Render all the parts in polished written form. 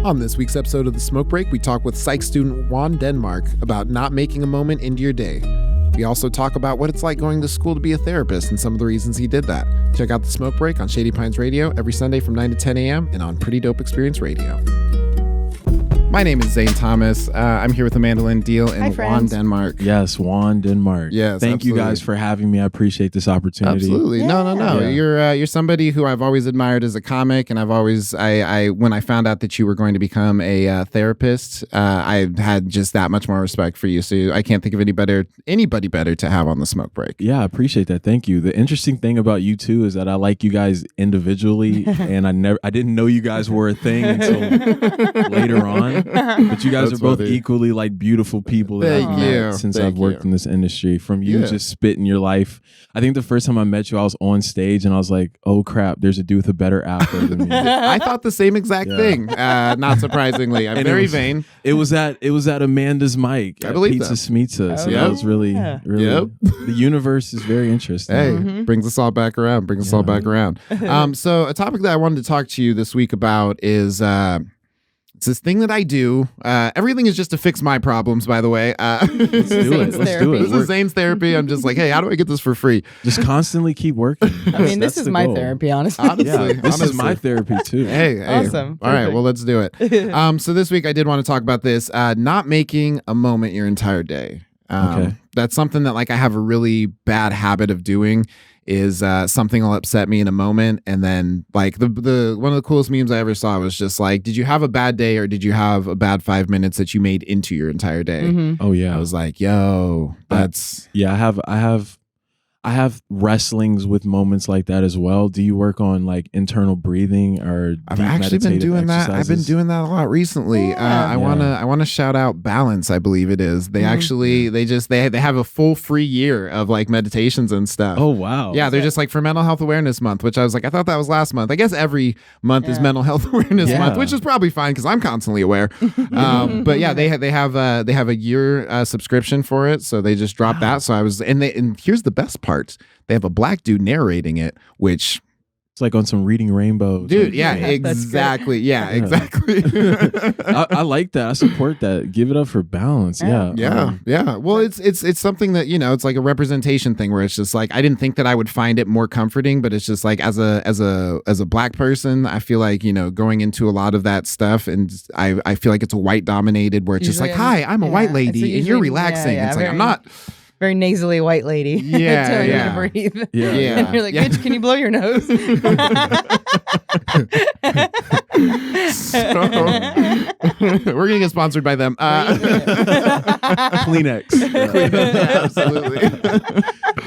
On this week's episode of The Smoke Break, we talk with psych student Juan Denmark about not making a moment into your day. We also talk about what it's like going to school to be a therapist and some of the reasons he did that. Check out The Smoke Break on Shady Pines Radio every Sunday from 9 to 10 a.m. and on Pretty Dope Experience Radio. My name is Zane Thomas. I'm here with Amanda Lynn Deal and Juan Denmark. Yes, Juan Denmark. Yes, Thank absolutely. you guys for having me. I appreciate this opportunity. Absolutely. Yeah. No. Yeah. You're somebody who I've always admired as a comic, and I've always when I found out that you were going to become a therapist, I had just that much more respect for you. So I can't think of anybody better to have on The Smoke Break. Yeah, I appreciate that. Thank you. The interesting thing about you too is that I like you guys individually, and I didn't know you guys were a thing until later on. But you guys That's are both funny. equally like beautiful people that Thank I've you. met since Thank I've worked you. in this industry. From you just spitting your life. I think the first time I met you, I was on stage and I was like, "Oh crap, there's a dude with a better afro than me." I thought the same exact Yeah. thing. Not surprisingly, I'm And very it was- vain. It was at Amanda's mic I at believe Pizza that. Smizza. So Yep. that was really. Yep. The universe is very interesting. Hey, brings us all back around. So a topic that I wanted to talk to you this week about is it's this thing that I do. Everything is just to fix my problems, by the way. Let's do it. Zane's Let's do it. This is Zane's therapy. I'm just like, hey, how do I get this for free? Just constantly keep working. I mean, this is my therapy, honestly. Honestly, Yeah, this is my honestly. therapy too. Hey. Awesome. All right, Perfect. well, let's do it. So this week I did want to talk about this, not making a moment your entire day. Okay. That's something that like I have a really bad habit of doing is something will upset me in a moment. And then like the one of the coolest memes I ever saw was just like, did you have a bad day or did you have a bad 5 minutes that you made into your entire day? Mhm. Oh yeah. I was like, yo, that's... Yeah, I have wrestlings with moments like that as well. Do you work on like internal breathing or I've deep actually been meditative doing that. I've been exercises? doing that a lot recently. Yeah. I wanna shout out Balance. I believe it is. They actually they have a full free year of like meditations and stuff. Oh wow. Yeah, they're just like for Mental Health Awareness Month, which I was like, I thought that was last month. I guess every month is Yeah. Mental Health Awareness Yeah. Month, which is probably fine because I'm constantly aware. But yeah, they have a year subscription for it, so they just dropped that. So I was and here's the best part: they have a black dude narrating it, which. It's like on some Reading Rainbow. Dude, type yeah, shit. That's exactly. Yeah, Yeah. exactly. I like that. I support that. Give it up for Balance. Yeah. Yeah. Well, it's something that, you know, it's like a representation thing where it's just like I didn't think that I would find it more comforting, but it's just like as a black person, I feel like, you know, going into a lot of that stuff and I feel like it's a white dominated where it's just like, Usually hi, I'm a white it's lady and you're usually- relaxing. yeah, It's like very- I'm not. Very nasally white lady. Yeah, telling you yeah. to breathe. Yeah. Yeah. And you're like, Yeah. bitch, can you blow your nose? So, we're gonna get sponsored by them. Kleenex. Absolutely.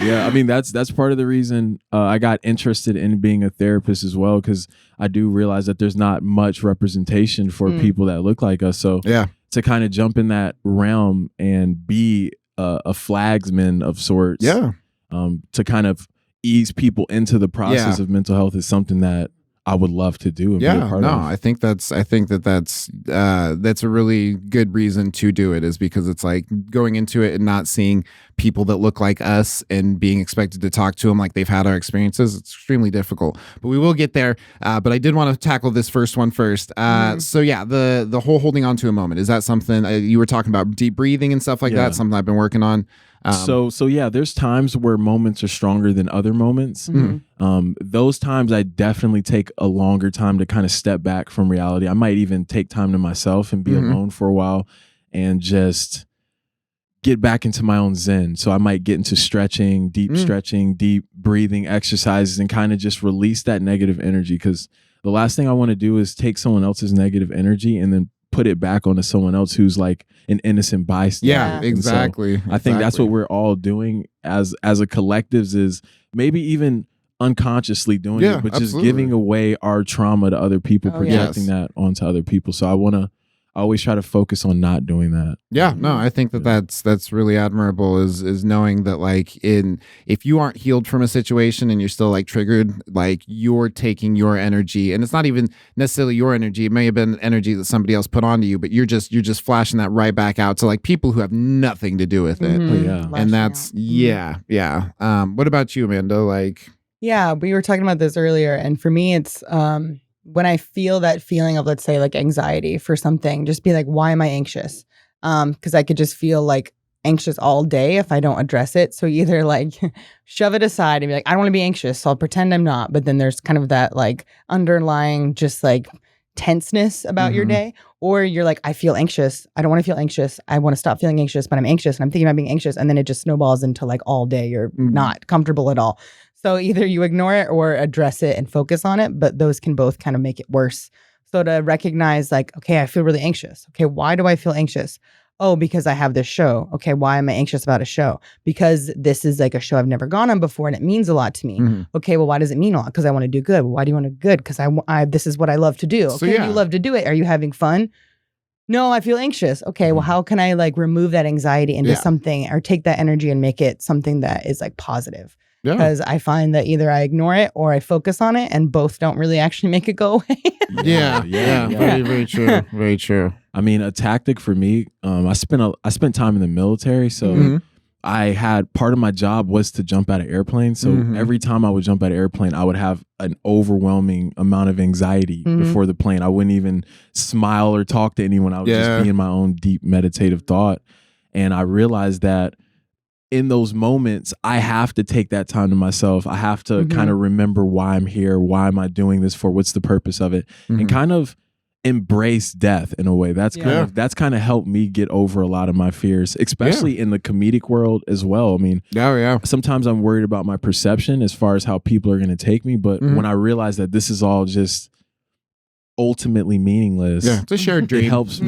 Yeah, I mean that's part of the reason I got interested in being a therapist as well, because I do realize that there's not much representation for people that look like us. So Yeah. to kind of jump in that realm and be a flagsman of sorts, Yeah. to kind of ease people into the process of mental health is something that I would love to do and be a Yeah, part no, of. I think that's a really good reason to do it, is because it's like going into it and not seeing people that look like us and being expected to talk to them like they've had our experiences. It's extremely difficult, but we will get there. But I did want to tackle this first one first. So yeah, the whole holding on to a moment, is that something you were talking about deep breathing and stuff like Yeah. that? Something I've been working on. So yeah, there's times where moments are stronger than other moments. Those times I definitely take a longer time to kind of step back from reality. I might even take time to myself and be alone for a while and just get back into my own zen. So I might get into stretching, deep breathing exercises and kind of just release that negative energy, because the last thing I want to do is take someone else's negative energy and then put it back onto someone else who's like an innocent bystander. Yeah, And so exactly. I think that's what we're all doing as a collectives, is maybe even unconsciously doing Yeah, it, but just absolutely. giving away our trauma to other people, Oh, projecting yes. that onto other people. So I always try to focus on not doing that. Yeah, no, I think that's really admirable, is knowing that like if you aren't healed from a situation and you're still like triggered, like you're taking your energy, and it's not even necessarily your energy. It may have been energy that somebody else put onto you, but you're just flashing that right back out to like people who have nothing to do with it. Oh, yeah. And that's yeah. What about you, Amanda? Like, Yeah, we were talking about this earlier, and for me, it's when I feel that feeling of, let's say, like anxiety for something, just be like, why am I anxious? Because I could just feel like anxious all day if I don't address it. So either like shove it aside and be like, I don't want to be anxious, so I'll pretend I'm not. But then there's kind of that like underlying just like tenseness about your day. Or you're like, I feel anxious. I don't want to feel anxious. I want to stop feeling anxious, but I'm anxious and I'm thinking about being anxious. And then it just snowballs into like all day you're not comfortable at all. So either you ignore it or address it and focus on it, but those can both kind of make it worse. So to recognize like, okay, I feel really anxious. Okay, why do I feel anxious? Oh, because I have this show. Okay, why am I anxious about a show? Because this is like a show I've never gone on before and it means a lot to me. Okay, well, why does it mean a lot? Because I want to do good. Well, why do you want to do good? Because I this is what I love to do. Okay, So, yeah. you love to do it. Are you having fun? No, I feel anxious. Okay, well, how can I like remove that anxiety into something or take that energy and make it something that is like positive? Yeah. Because I find that either I ignore it or I focus on it and both don't really actually make it go away. Yeah. Very, very true. Very true. I mean, a tactic for me, I spent time in the military, so I had part of my job was to jump out of airplanes. So every time I would jump out of airplane, I would have an overwhelming amount of anxiety before the plane. I wouldn't even smile or talk to anyone. I would just be in my own deep meditative thought. And I realized that in those moments, I have to take that time to myself. I have to kind of remember why I'm here. Why am I doing this for? What's the purpose of it? And kind of embrace death in a way. That's kind of helped me get over a lot of my fears, especially in the comedic world as well. I mean, sometimes I'm worried about my perception as far as how people are going to take me. But when I realize that this is all just ultimately meaningless, it's a shared dream. It helps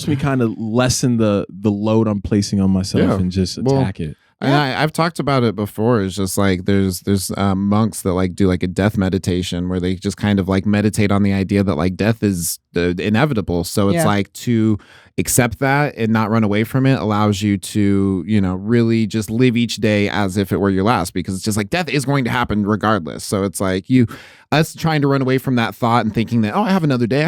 me kind of lessen the load I'm placing on myself and just attack it. And I've talked about it before. It's just like there's monks that like do like a death meditation where they just kind of like meditate on the idea that like death is inevitable. So it's like to accept that and not run away from it allows you to, you know, really just live each day as if it were your last, because it's just like death is going to happen regardless. So it's like us trying to run away from that thought and thinking that, oh, I have another day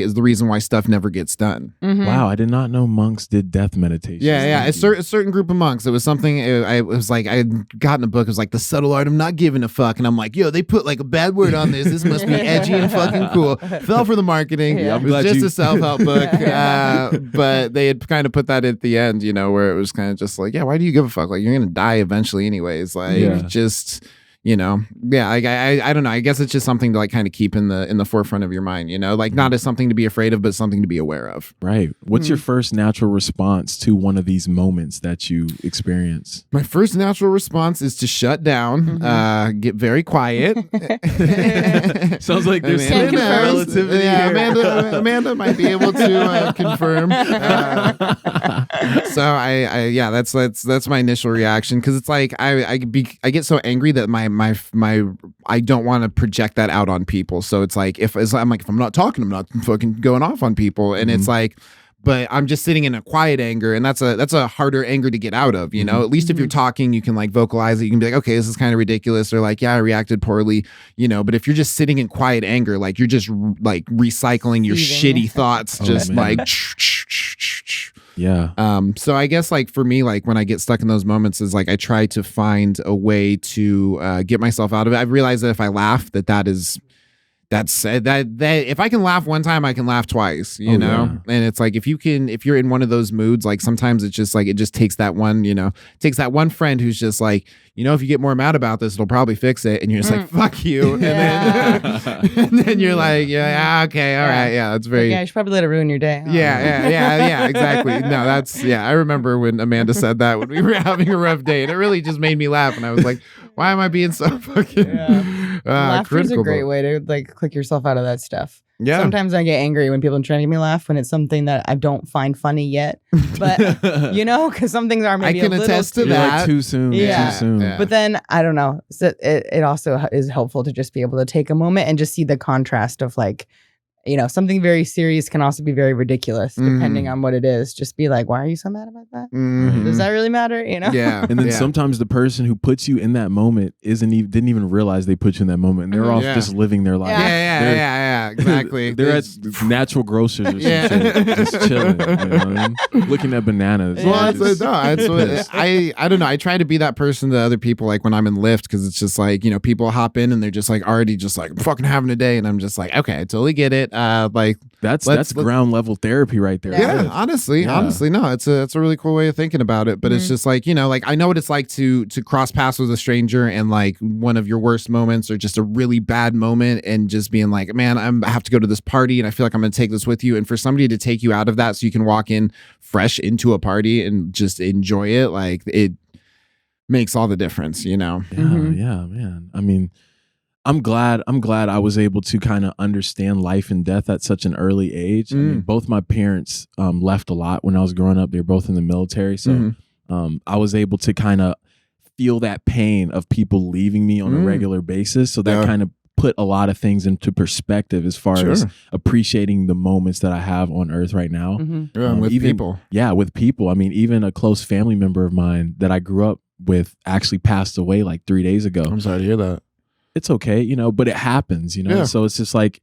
is the reason why stuff never gets done. Wow, I did not know monks did death meditation. Yeah. A certain group of monks. It was something, it was like, I had gotten a book. It was like The Subtle Art of Not Giving a Fuck. And I'm like, yo, they put like a bad word on this. This must be edgy and fucking cool. Fell for the marketing. It was just a self-help book. But they had kind of put that at the end, you know, where it was kind of just like, yeah, why do you give a fuck? Like, you're going to die eventually anyways. Like, just... you know, I don't know. I guess it's just something to like kind of keep in the forefront of your mind, you know, like not as something to be afraid of, but something to be aware of. Right. What's your first natural response to one of these moments that you experience? My first natural response is to shut down, get very quiet. Sounds like there's some relativity. Yeah, Amanda might be able to confirm. So that's my initial reaction, because it's like I get so angry that my I don't want to project that out on people. So it's like if I'm not talking, I'm not fucking going off on people, and it's like, but I'm just sitting in a quiet anger, and that's a harder anger to get out of, you know. At least if you're talking, you can like vocalize it. You can be like, okay, this is kind of ridiculous, or like, yeah, I reacted poorly, you know. But if you're just sitting in quiet anger, like you're just like recycling your shitty thoughts, so I guess like for me, like when I get stuck in those moments is like I try to find a way to get myself out of it. I've realized that if I laugh, that's if I can laugh one time, I can laugh twice, you know? Yeah. And it's like, if you're in one of those moods, like sometimes it's just like, it just takes that one, you know, takes that one friend who's just like, you know, if you get more mad about this, it'll probably fix it. And you're just like, fuck you. And then you're like, okay. All right. Yeah. That's very, I should probably let it ruin your day. Huh? Yeah. Exactly. No, I remember when Amanda said that when we were having a rough day, and it really just made me laugh. And I was like, why am I being so fucking laughter is a great way to like click yourself out of that stuff. Yeah. Sometimes I get angry when people are trying to make me laugh when it's something that I don't find funny yet. But you know, because some things are maybe I can attest to that. Like too soon. Yeah. Too soon. Yeah. But then I don't know. So it also is helpful to just be able to take a moment and just see the contrast of like, you know, something very serious can also be very ridiculous depending on what it is. Just be like, why are you so mad about that? Does that really matter? You know? Yeah. And then sometimes the person who puts you in that moment didn't even realize they put you in that moment. And they're all just living their life. Yeah, exactly. They're at natural grocers or some shit, just chilling, you know what I mean? Looking at bananas. Well, Yeah, I don't know. I try to be that person to other people, like when I'm in Lyft, because it's just like, you know, people hop in and they're just like already just like fucking having a day, and I'm just like, okay, I totally get it. Like that's ground level therapy right there. Yeah, honestly, no, it's a really cool way of thinking about it. But it's just like, you know, like I know what it's like to cross paths with a stranger and like one of your worst moments or just a really bad moment and just being like, man, I have to go to this party and I feel like I'm going to take this with you. And for somebody to take you out of that so you can walk in fresh into a party and just enjoy it, like it makes all the difference, you know? Yeah, man. I mean, I'm glad I was able to kind of understand life and death at such an early age. I mean, both my parents left a lot when I was growing up. They were both in the military. So I was able to kind of feel that pain of people leaving me on a regular basis. So that kind of put a lot of things into perspective as far as appreciating the moments that I have on earth right now. With people. Yeah, with people. I mean, even a close family member of mine that I grew up with actually passed away like 3 days ago. I'm sorry to hear that. It's okay, you know, but it happens, you know? So it's just like,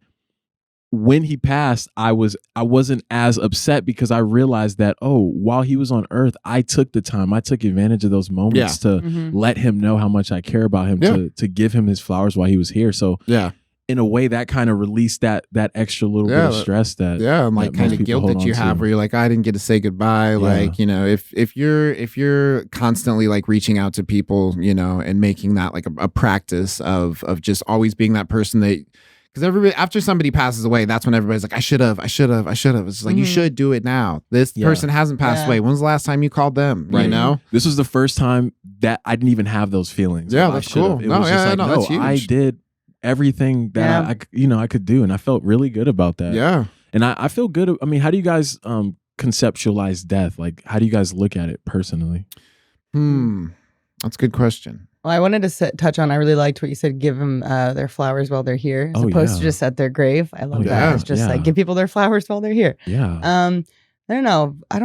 when he passed, I wasn't as upset because I realized that, oh, while he was on earth, I took the time, I took advantage of those moments to let him know how much I care about him, to give him his flowers while he was here. So in a way that kind of released that extra little bit of stress that and like kind of guilt that you have where you're like, I didn't get to say goodbye. Like, you know, if you're constantly like reaching out to people, you know, and making that like a practice of just always being that person that, because everybody, after somebody passes away, that's when everybody's like, I should have. It's like, you should do it now. This person hasn't passed away. When's the last time you called them? Right. You know? This was the first time that I didn't even have those feelings. Yeah, that's cool. It was just like, that's huge. I did everything that I could do, and I felt really good about that. Yeah. And I feel good. I mean, how do you guys conceptualize death? Like, how do you guys look at it personally? That's a good question. Well, I wanted to touch on, I really liked what you said, give them their flowers while they're here, as opposed to just at their grave. I love that. It's just like, give people their flowers while they're here. Yeah. I don't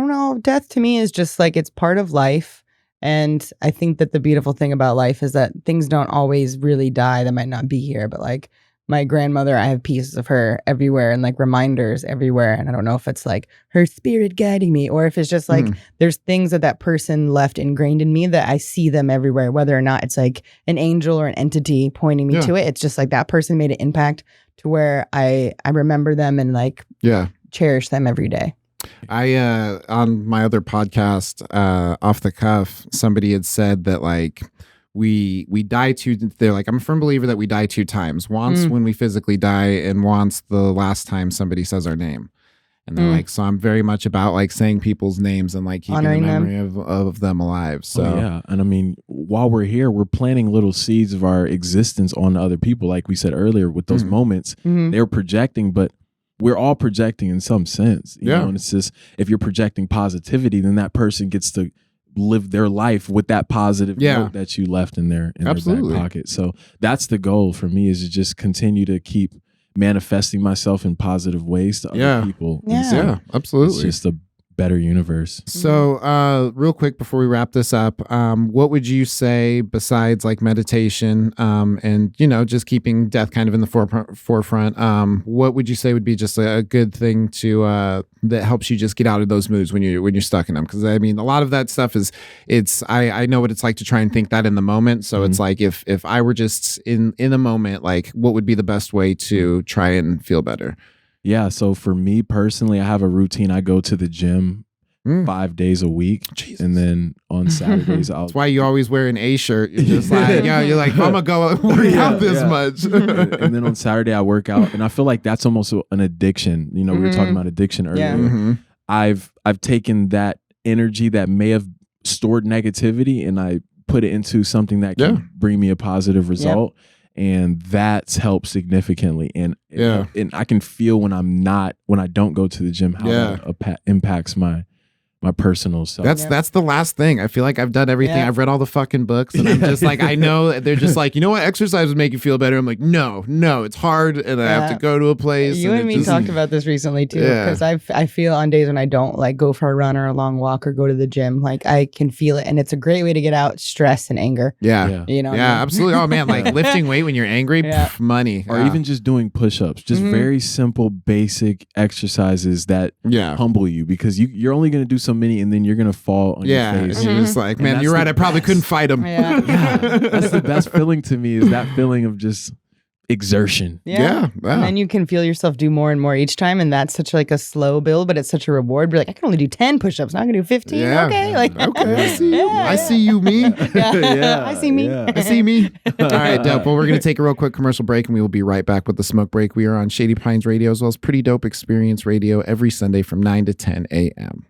know. Death to me is just like, it's part of life. And I think that the beautiful thing about life is that things don't always really die that might not be here. But like my grandmother, I have pieces of her everywhere and like reminders everywhere. And I don't know if it's like her spirit guiding me or if it's just like there's things that person left ingrained in me that I see them everywhere, whether or not it's like an angel or an entity pointing me to it. It's just like that person made an impact to where I remember them and like cherish them every day. I on my other podcast, Off the Cuff, somebody had said that like we die they're like, I'm a firm believer that we die 2 times. Once when we physically die, and once the last time somebody says our name. And they're like, so I'm very much about like saying people's names and like keeping honoring the memory of them alive. So and I mean, while we're here, we're planting little seeds of our existence on other people. Like we said earlier, with those moments, they're projecting, but we're all projecting in some sense, you know, and it's just, if you're projecting positivity, then that person gets to live their life with that positive note that you left in their back pocket. So that's the goal for me, is to just continue to keep manifesting myself in positive ways to other people. Absolutely. It's just a better universe. So real quick before we wrap this up, what would you say besides like meditation and, you know, just keeping death kind of in the forefront, what would you say would be just a good thing to that helps you just get out of those moods when you're stuck in them? Because I mean, a lot of that stuff is, I know what it's like to try and think that in the moment. So it's like, if I were just in a moment, like what would be the best way to try and feel better? Yeah, so for me personally, I have a routine. I go to the gym 5 days a week. Jesus. And then on Saturdays, That's why you always wear an A shirt. You're just like, you're like, I'm gonna go work out this much. And then on Saturday, I work out. And I feel like that's almost an addiction. You know, we were talking about addiction earlier. I've taken that energy that may have stored negativity, and I put it into something that can bring me a positive result. And that's helped significantly. And I can feel when I don't go to the gym, how that impacts my personal self. That's the last thing. I feel like I've done everything. Yeah. I've read all the fucking books, and I'm just like, I know they're just like, you know what, exercise would make you feel better. I'm like, no, it's hard, and I have to go to a place. You and me talked about this recently too, because I feel on days when I don't like go for a run or a long walk or go to the gym, like I can feel it, and it's a great way to get out stress and anger. Yeah. You know. Yeah, absolutely. Oh man, like lifting weight when you're angry, money. Or even just doing push-ups, just very simple, basic exercises that humble you, because you're only going to do so many, and then you're going to fall on your face. And you're just like, man, you're right. I probably couldn't fight him. Yeah. That's the best feeling to me, is that feeling of just exertion. Yeah. And then you can feel yourself do more and more each time, and that's such like a slow build, but it's such a reward. You're like, I can only do 10 push-ups, now I can do 15. Yeah. Okay. Like, okay, I see you. I see you, me. I see me. I see me. All right, dope. Well, we're going to take a real quick commercial break, and we will be right back with the smoke break. We are on Shady Pines Radio, as well as Pretty Dope Experience Radio, every Sunday from 9 to 10 a.m.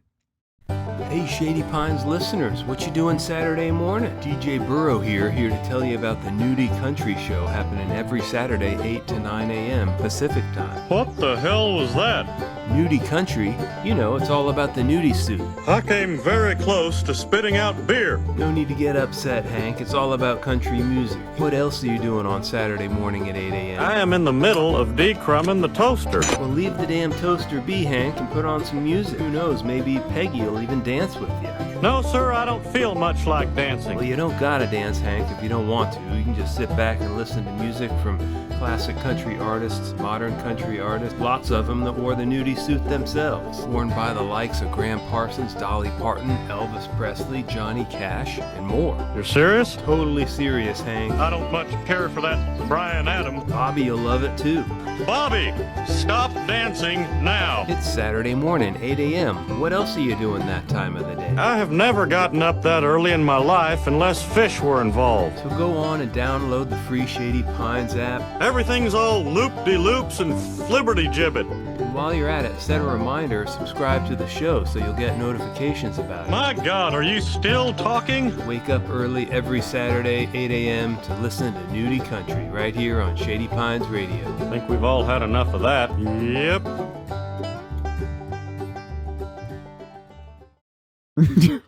Hey Shady Pines listeners, what you doing Saturday morning? DJ Burrow here to tell you about the Nudie Country Show happening every Saturday 8 to 9 a.m. Pacific time. What the hell was that? Nudie Country, you know, it's all about the nudie suit. I came very close to spitting out beer. No need to get upset, Hank. It's all about country music. What else are you doing on Saturday morning at 8 a.m.? I am in the middle of decrumbing the toaster. Well, leave the damn toaster be, Hank, and put on some music. Who knows, maybe Peggy will even dance with you. No, sir, I don't feel much like dancing. Well, you don't gotta dance, Hank, if you don't want to. You can just sit back and listen to music from classic country artists, modern country artists, lots of them that wore the nudie suit themselves. Worn by the likes of Graham Parsons, Dolly Parton, Elvis Presley, Johnny Cash, and more. You're serious? Totally serious, Hank. I don't much care for that Bryan Adams. Bobby, you'll love it too. Bobby, stop dancing now. It's Saturday morning, 8 a.m. What else are you doing that time of the day? I have never gotten up that early in my life unless fish were involved. So go on and download the free Shady Pines app. Everything's all loop-de-loops and flibberty-gibbet. And while you're at it, set a reminder, subscribe to the show so you'll get notifications about it. My God, are you still talking? Wake up early every Saturday, 8 a.m. to listen to Nudie Country right here on Shady Pines Radio. I think we've all had enough of that. Yep.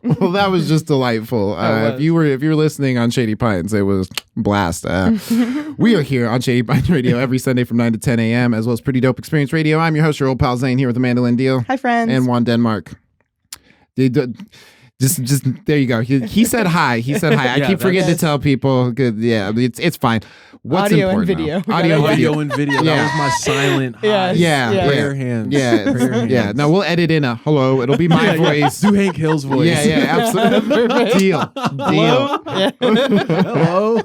Well, that was just delightful. If you were listening on Shady Pines, it was blast. We are here on Shady Pines Radio every Sunday from 9 to 10 a.m. as well as Pretty Dope Experience Radio. I'm your host, your old pal Zane, here with Amanda Deal. Hi, friends. And Juan Denmark. Just there you go. He said hi. He said hi. I keep forgetting to tell people. Good. Yeah, it's fine. What's audio important and video. Now? Audio and video. That was my silent hi. Prayer hands. Yeah. Yeah. No, we'll edit in a hello. It'll be my voice. Do Hank Hill's voice. Yeah, absolutely. Deal. Hello.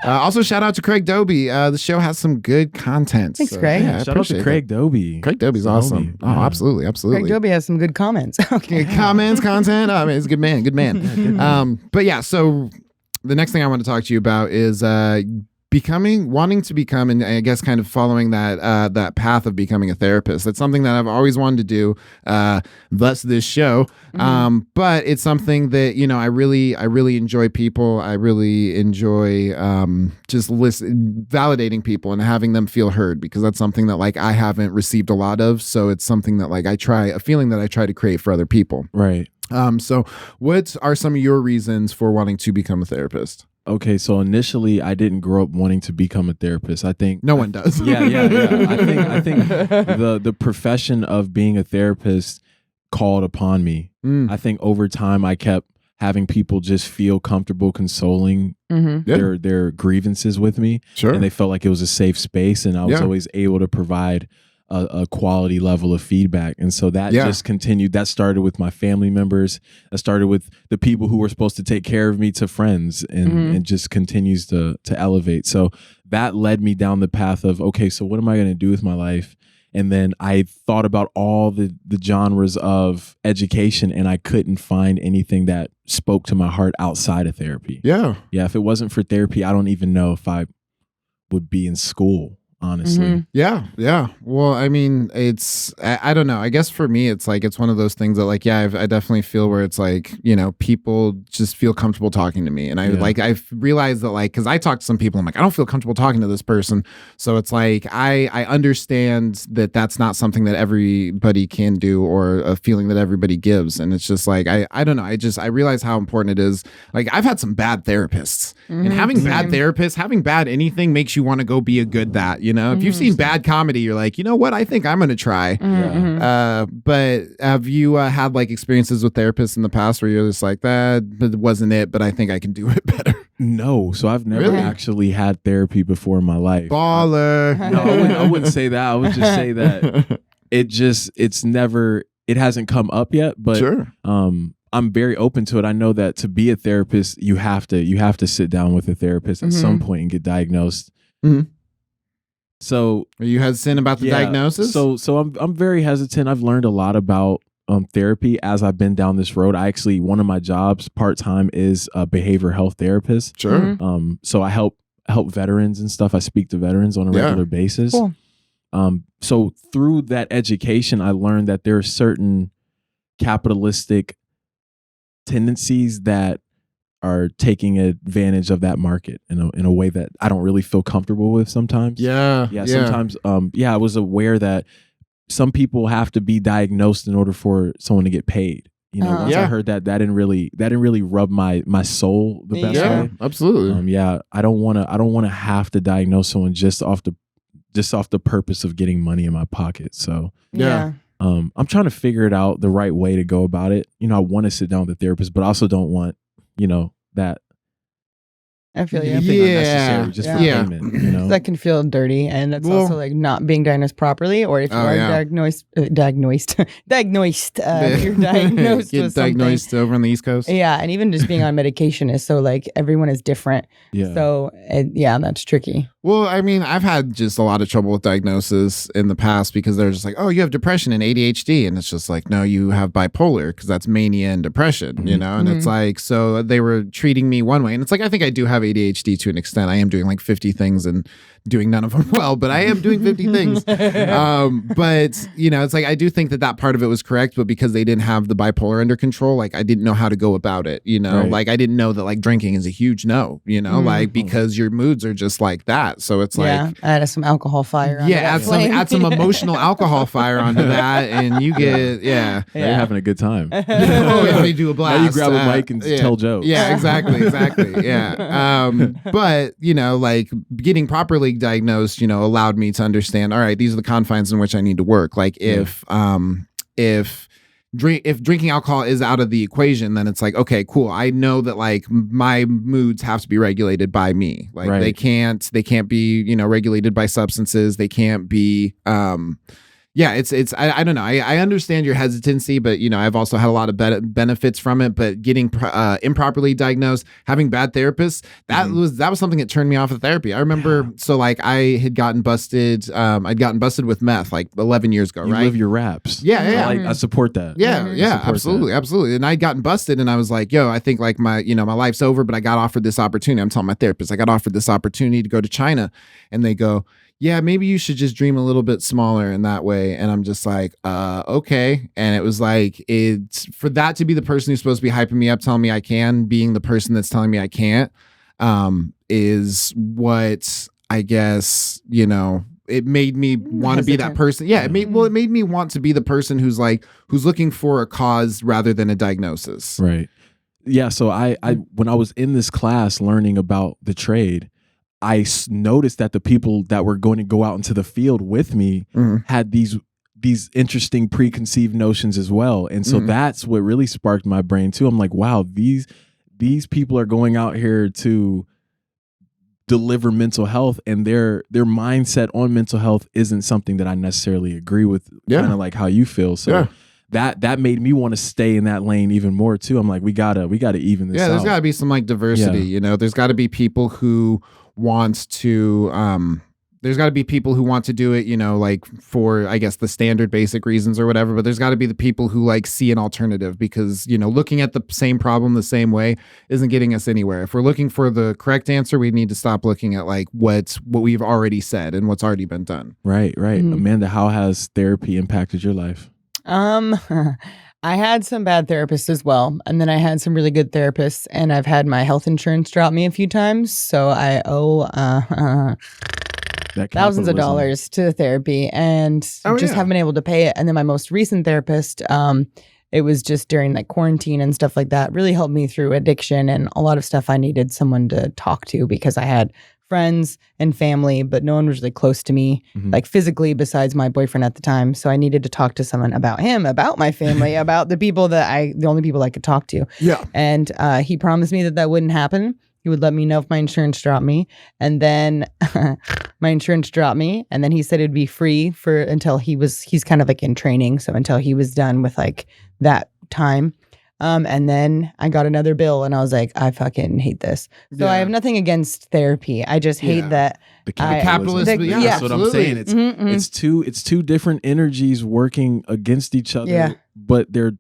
Also, shout out to Craig Doby. The show has some good content. Thanks, Craig. Yeah, Shout out to Craig Doby. Craig Doby's awesome. Oh, absolutely. Craig Doby has some good comments. Okay. Comments, content. I mean, he's a good man. Good man. But yeah, so the next thing I want to talk to you about is wanting to become, and I guess kind of following that path of becoming a therapist. That's something that I've always wanted to do, thus this show. But it's something that, you know, I really enjoy people. I really enjoy just validating people and having them feel heard, because that's something that like I haven't received a lot of. So it's something that like I try to create for other people. Right. So what are some of your reasons for wanting to become a therapist? Okay, so initially I didn't grow up wanting to become a therapist. I think no one does. Yeah. I think the profession of being a therapist called upon me. I think over time I kept having people just feel comfortable consoling their grievances with me. Sure. And they felt like it was a safe space, and I was always able to provide a quality level of feedback. And so that just continued. That started with my family members. That started with the people who were supposed to take care of me, to friends, and just continues to elevate. So that led me down the path of, okay, so what am I going to do with my life? And then I thought about all the genres of education, and I couldn't find anything that spoke to my heart outside of therapy. Yeah. If it wasn't for therapy, I don't even know if I would be in school. honestly. Yeah. Well, I mean, I don't know. I guess for me, it's like, it's one of those things that like, I definitely feel where it's like, people just feel comfortable talking to me. And I've realized that like, cause I talk to some people, I'm like, I don't feel comfortable talking to this person. So it's like, I understand that that's not something that everybody can do or a feeling that everybody gives. And it's just like, I don't know. I realize how important it is. Like I've had some bad therapists and having bad therapists, having bad anything makes you want to go be a good that, if you've seen bad comedy, you're like, you know what? I think I'm going to try. But have you had like experiences with therapists in the past where you're just like, that wasn't it, but I think I can do it better? No. So I've never actually had therapy before in my life. Baller. No, I wouldn't say that. I would just say that it hasn't come up yet, but Sure. I'm very open to it. I know that to be a therapist, you have to sit down with a therapist at some point and get diagnosed. So are you hesitant about the diagnosis? So I'm very hesitant. I've learned a lot about therapy as I've been down this road. One of my jobs part-time is a behavioral health therapist. Sure. So I help veterans and stuff. I speak to veterans on a regular basis. Cool. So through that education, I learned that there are certain capitalistic tendencies that are taking advantage of that market in a way that I don't really feel comfortable with sometimes. Sometimes I was aware that some people have to be diagnosed in order for someone to get paid. Once I heard that didn't really rub my soul the best way. Absolutely. I don't want to have to diagnose someone just off the purpose of getting money in my pocket. So I'm trying to figure it out the right way to go about it. I want to sit down with a therapist, but I also don't want that I feel you. anything unnecessary just for payment. That can feel dirty, and it's also like not being diagnosed properly, or if you are diagnosed, if you're diagnosed with diagnosed something. over on the East Coast. Yeah, and even just being on medication is so like everyone is different. Yeah. So that's tricky. Well, I mean, I've had just a lot of trouble with diagnosis in the past because they're just like, oh, you have depression and ADHD. And it's just like, no, you have bipolar because that's mania and depression, And it's like, so they were treating me one way. And it's like, I think I do have ADHD to an extent. I am doing like 50 things and doing none of them well, but I am doing 50 things. But, it's like, I do think that part of it was correct, but because they didn't have the bipolar under control, like I didn't know how to go about it, Right. Like I didn't know that like drinking is a huge no, like because your moods are just like that. So it's like, add some alcohol fire. Add some emotional alcohol fire onto that, and you get Now you're having a good time. They do a blast. Now you grab a mic and tell jokes. Yeah, exactly. Yeah. But like getting properly diagnosed, allowed me to understand. All right, these are the confines in which I need to work. Like if drinking alcohol is out of the equation, then it's like, okay, cool. I know that like my moods have to be regulated by me. Like they can't be, regulated by substances. They can't be, I don't know. I understand your hesitancy, but I've also had a lot of benefits from it. But getting improperly diagnosed, having bad therapists, that was something that turned me off of therapy. I remember, so like I had gotten busted. I'd gotten busted with meth like 11 years ago. You right? live your raps. Yeah. I support that. Yeah, absolutely. And I'd gotten busted, and I was like, yo, I think like my life's over. But I got offered this opportunity. I'm telling my therapist, I got offered this opportunity to go to China, and they go, yeah, maybe you should just dream a little bit smaller in that way. And I'm just like, okay. And it was like, it's for that to be the person who's supposed to be hyping me up, telling me I can, being the person that's telling me I can't, is what I guess, it made me want to be that person. Yeah. It made me want to be the person who's looking for a cause rather than a diagnosis. Right. Yeah. So I when I was in this class learning about the trade, I noticed that the people that were going to go out into the field with me had these interesting preconceived notions as well. And so that's what really sparked my brain too. I'm like, wow, these people are going out here to deliver mental health, and their mindset on mental health isn't something that I necessarily agree with, kind of like how you feel. So that made me want to stay in that lane even more too. I'm like, we gotta even this out. Yeah, there's gotta be some like diversity, there's gotta be people who wants to there's got to be people who want to do it, you know, like for, I guess, the standard basic reasons or whatever, but there's got to be the people who like see an alternative because, you know, looking at the same problem the same way isn't getting us anywhere. If we're looking for the correct answer, we need to stop looking at like what we've already said and what's already been done. Right. Amanda, how has therapy impacted your life? I had some bad therapists as well, and then I had some really good therapists, and I've had my health insurance drop me a few times, so I owe thousands of dollars to therapy, and haven't been able to pay it. And then my most recent therapist, it was just during like quarantine and stuff like that, really helped me through addiction and a lot of stuff I needed someone to talk to because I had friends and family, but no one was really close to me, like physically, besides my boyfriend at the time. So I needed to talk to someone about him, about my family, about the people the only people I could talk to. Yeah. And he promised me that wouldn't happen. He would let me know if my insurance dropped me. And then my insurance dropped me. And then he said it'd be free until he's kind of like in training. So until he was done with like that time. And then I got another bill and I was like, I fucking hate this. So I have nothing against therapy. I just hate that the capitalism. That's what I'm saying. It's two different energies working against each other, but they're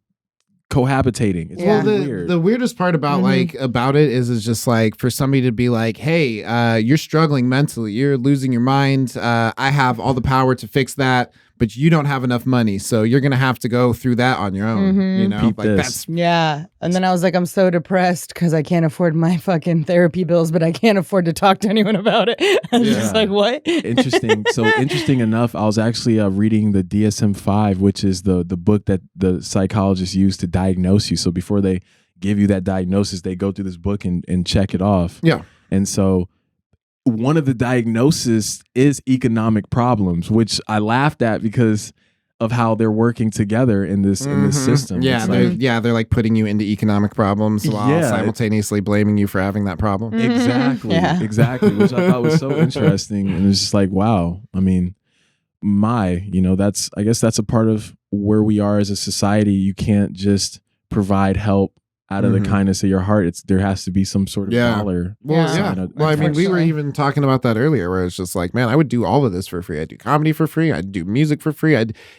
cohabitating. It's really weird. The weirdest part about about it is just like for somebody to be like, hey, you're struggling mentally, you're losing your mind. I have all the power to fix that, but you don't have enough money, so you're gonna have to go through that on your own. You know, Peep like this. that's And then I was like, I'm so depressed because I can't afford my fucking therapy bills, but I can't afford to talk to anyone about it. I was just like, what? Interesting. So interesting enough, I was actually reading the DSM-5, which is the book that the psychologists use to diagnose you. So before they give you that diagnosis, they go through this book and check it off. Yeah. And so one of the diagnoses is economic problems, which I laughed at because of how they're working together in this system. Yeah, they're like putting you into economic problems while simultaneously blaming you for having that problem. Exactly, which I thought was so interesting. And it's just like, wow. I mean, I guess that's a part of where we are as a society. You can't just provide help out of the kindness of your heart. There has to be some sort of dollar. Well, I mean, we were even talking about that earlier, where it's just like, man, I would do all of this for free. I'd do comedy for free. I'd do music for free.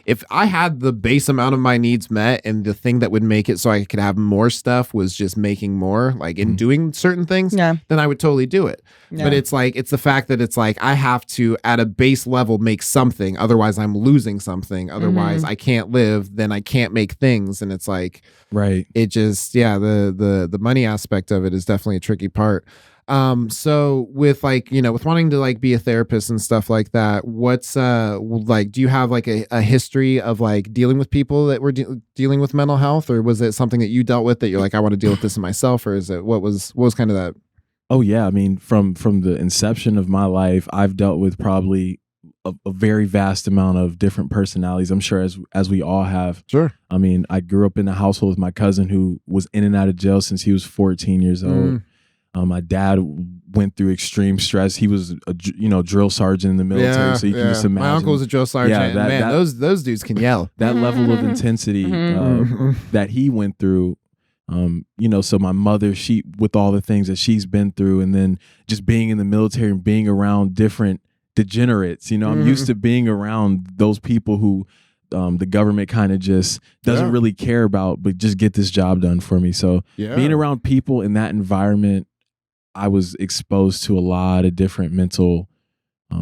If I had the base amount of my needs met, and the thing that would make it so I could have more stuff was just making more, like in doing certain things, then I would totally do it. But it's like, it's the fact that it's like, I have to at a base level make something, otherwise I'm losing something. Otherwise I can't live, then I can't make things. And it's like, it just, the money aspect of it is definitely a tricky part. So with like, with wanting to like be a therapist and stuff like that, what's like, do you have like a history of like dealing with people that were dealing with mental health, or was it something that you dealt with that you're like, I want to deal with this in myself, or is it what was kind of that? Oh yeah, I mean, from the inception of my life, I've dealt with probably a very vast amount of different personalities. I'm sure as we all have. Sure. I mean, I grew up in a household with my cousin who was in and out of jail since he was 14 years old. My dad went through extreme stress. He was a drill sergeant in the military, so you can just imagine. My uncle was a drill sergeant. Yeah, man, those dudes can yell. That level of intensity that he went through. So my mother, she, with all the things that she's been through, and then just being in the military and being around different degenerates, I'm used to being around those people who the government kind of just doesn't really care about, but just get this job done for me. So being around people in that environment, I was exposed to a lot of different mental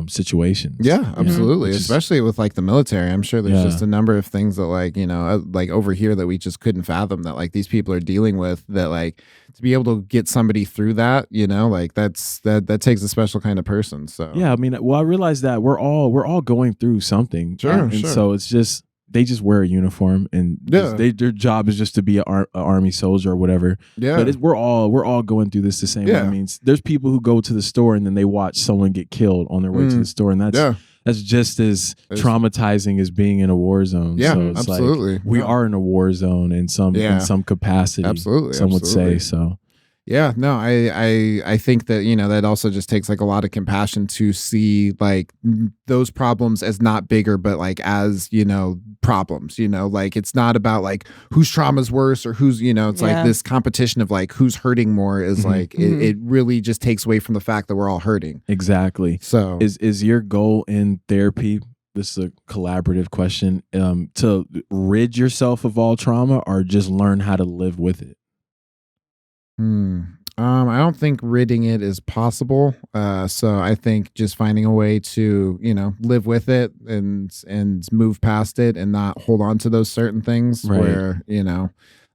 situations. Yeah, absolutely. Especially with like the military. I'm sure there's just a number of things that like, like over here that we just couldn't fathom that like these people are dealing with, that like to be able to get somebody through that, like that takes a special kind of person. So yeah, I mean, well, I realized that we're all going through something. Sure. So it's just, they just wear a uniform and their job is just to be an army soldier or whatever. Yeah. But we're all going through this the same way. I mean, there's people who go to the store and then they watch someone get killed on their way to the store, and that's just as traumatizing as being in a war zone. Yeah, so it's absolutely. Like we are in a war zone in some capacity. Absolutely. Some would say so. Yeah, no, I think that, that also just takes like a lot of compassion to see like those problems as not bigger, but like as, problems, like it's not about like whose trauma is worse or who's, it's like this competition of like who's hurting more is like it really just takes away from the fact that we're all hurting. Exactly. So is your goal in therapy, this is a collaborative question, to rid yourself of all trauma or just learn how to live with it? I don't think ridding it is possible. So I think just finding a way to, live with it and move past it and not hold on to those certain things where,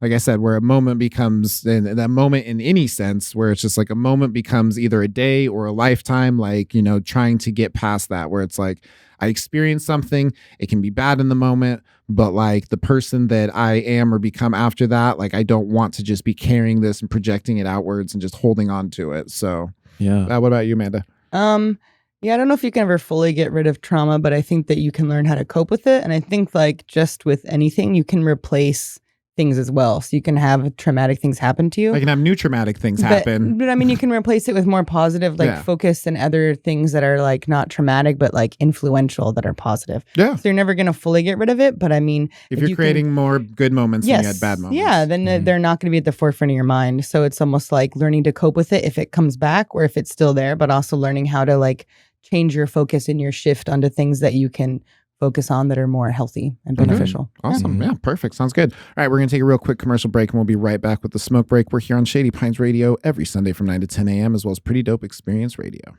like I said, where a moment becomes, and that moment in any sense, where it's just like a moment becomes either a day or a lifetime, like, trying to get past that, where it's like, I experienced something, it can be bad in the moment, but like the person that I am or become after that, like I don't want to just be carrying this and projecting it outwards and just holding on to it. So yeah. What about you, Amanda? Yeah, I don't know if you can ever fully get rid of trauma, but I think that you can learn how to cope with it. And I think like just with anything, you can replace things as well. So you can have traumatic things happen to you. I can have new traumatic things happen. But I mean, you can replace it with more positive, like focus and other things that are like not traumatic, but like influential that are positive. Yeah. So you're never going to fully get rid of it. But I mean, if you're creating more good moments than you had bad moments. Yeah, then they're not going to be at the forefront of your mind. So it's almost like learning to cope with it if it comes back or if it's still there, but also learning how to like change your focus and your shift onto things that you can focus on that are more healthy and beneficial. Awesome. Yeah, perfect. Sounds good. All right, we're going to take a real quick commercial break and we'll be right back with the Smoke Break. We're here on Shady Pines Radio every Sunday from 9 to 10 a.m. as well as Pretty Dope Experience Radio.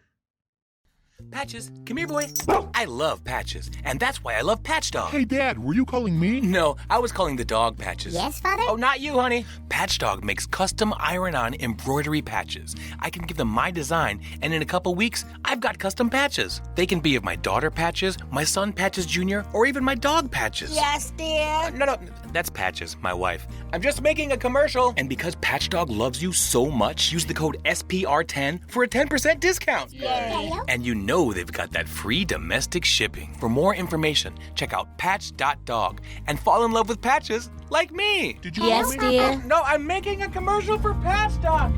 Patches, come here, boy. I love Patches, and that's why I love Patch Dog. Hey, Dad, were you calling me? No, I was calling the dog Patches. Yes, Father? Oh, not you, honey. Patch Dog makes custom iron-on embroidery patches. I can give them my design, and in a couple weeks, I've got custom patches. They can be of my daughter Patches, my son Patches Jr., or even my dog Patches. Yes, dear. No, that's Patches, my wife. I'm just making a commercial. And because Patch Dog loves you so much, use the code SPR10 for a 10% discount. Yay. And you know they've got that free domestic shipping. For more information, check out patch.dog and fall in love with patches like me. Did you Yes, call me? dear. No, I'm making a commercial for Patch Dog.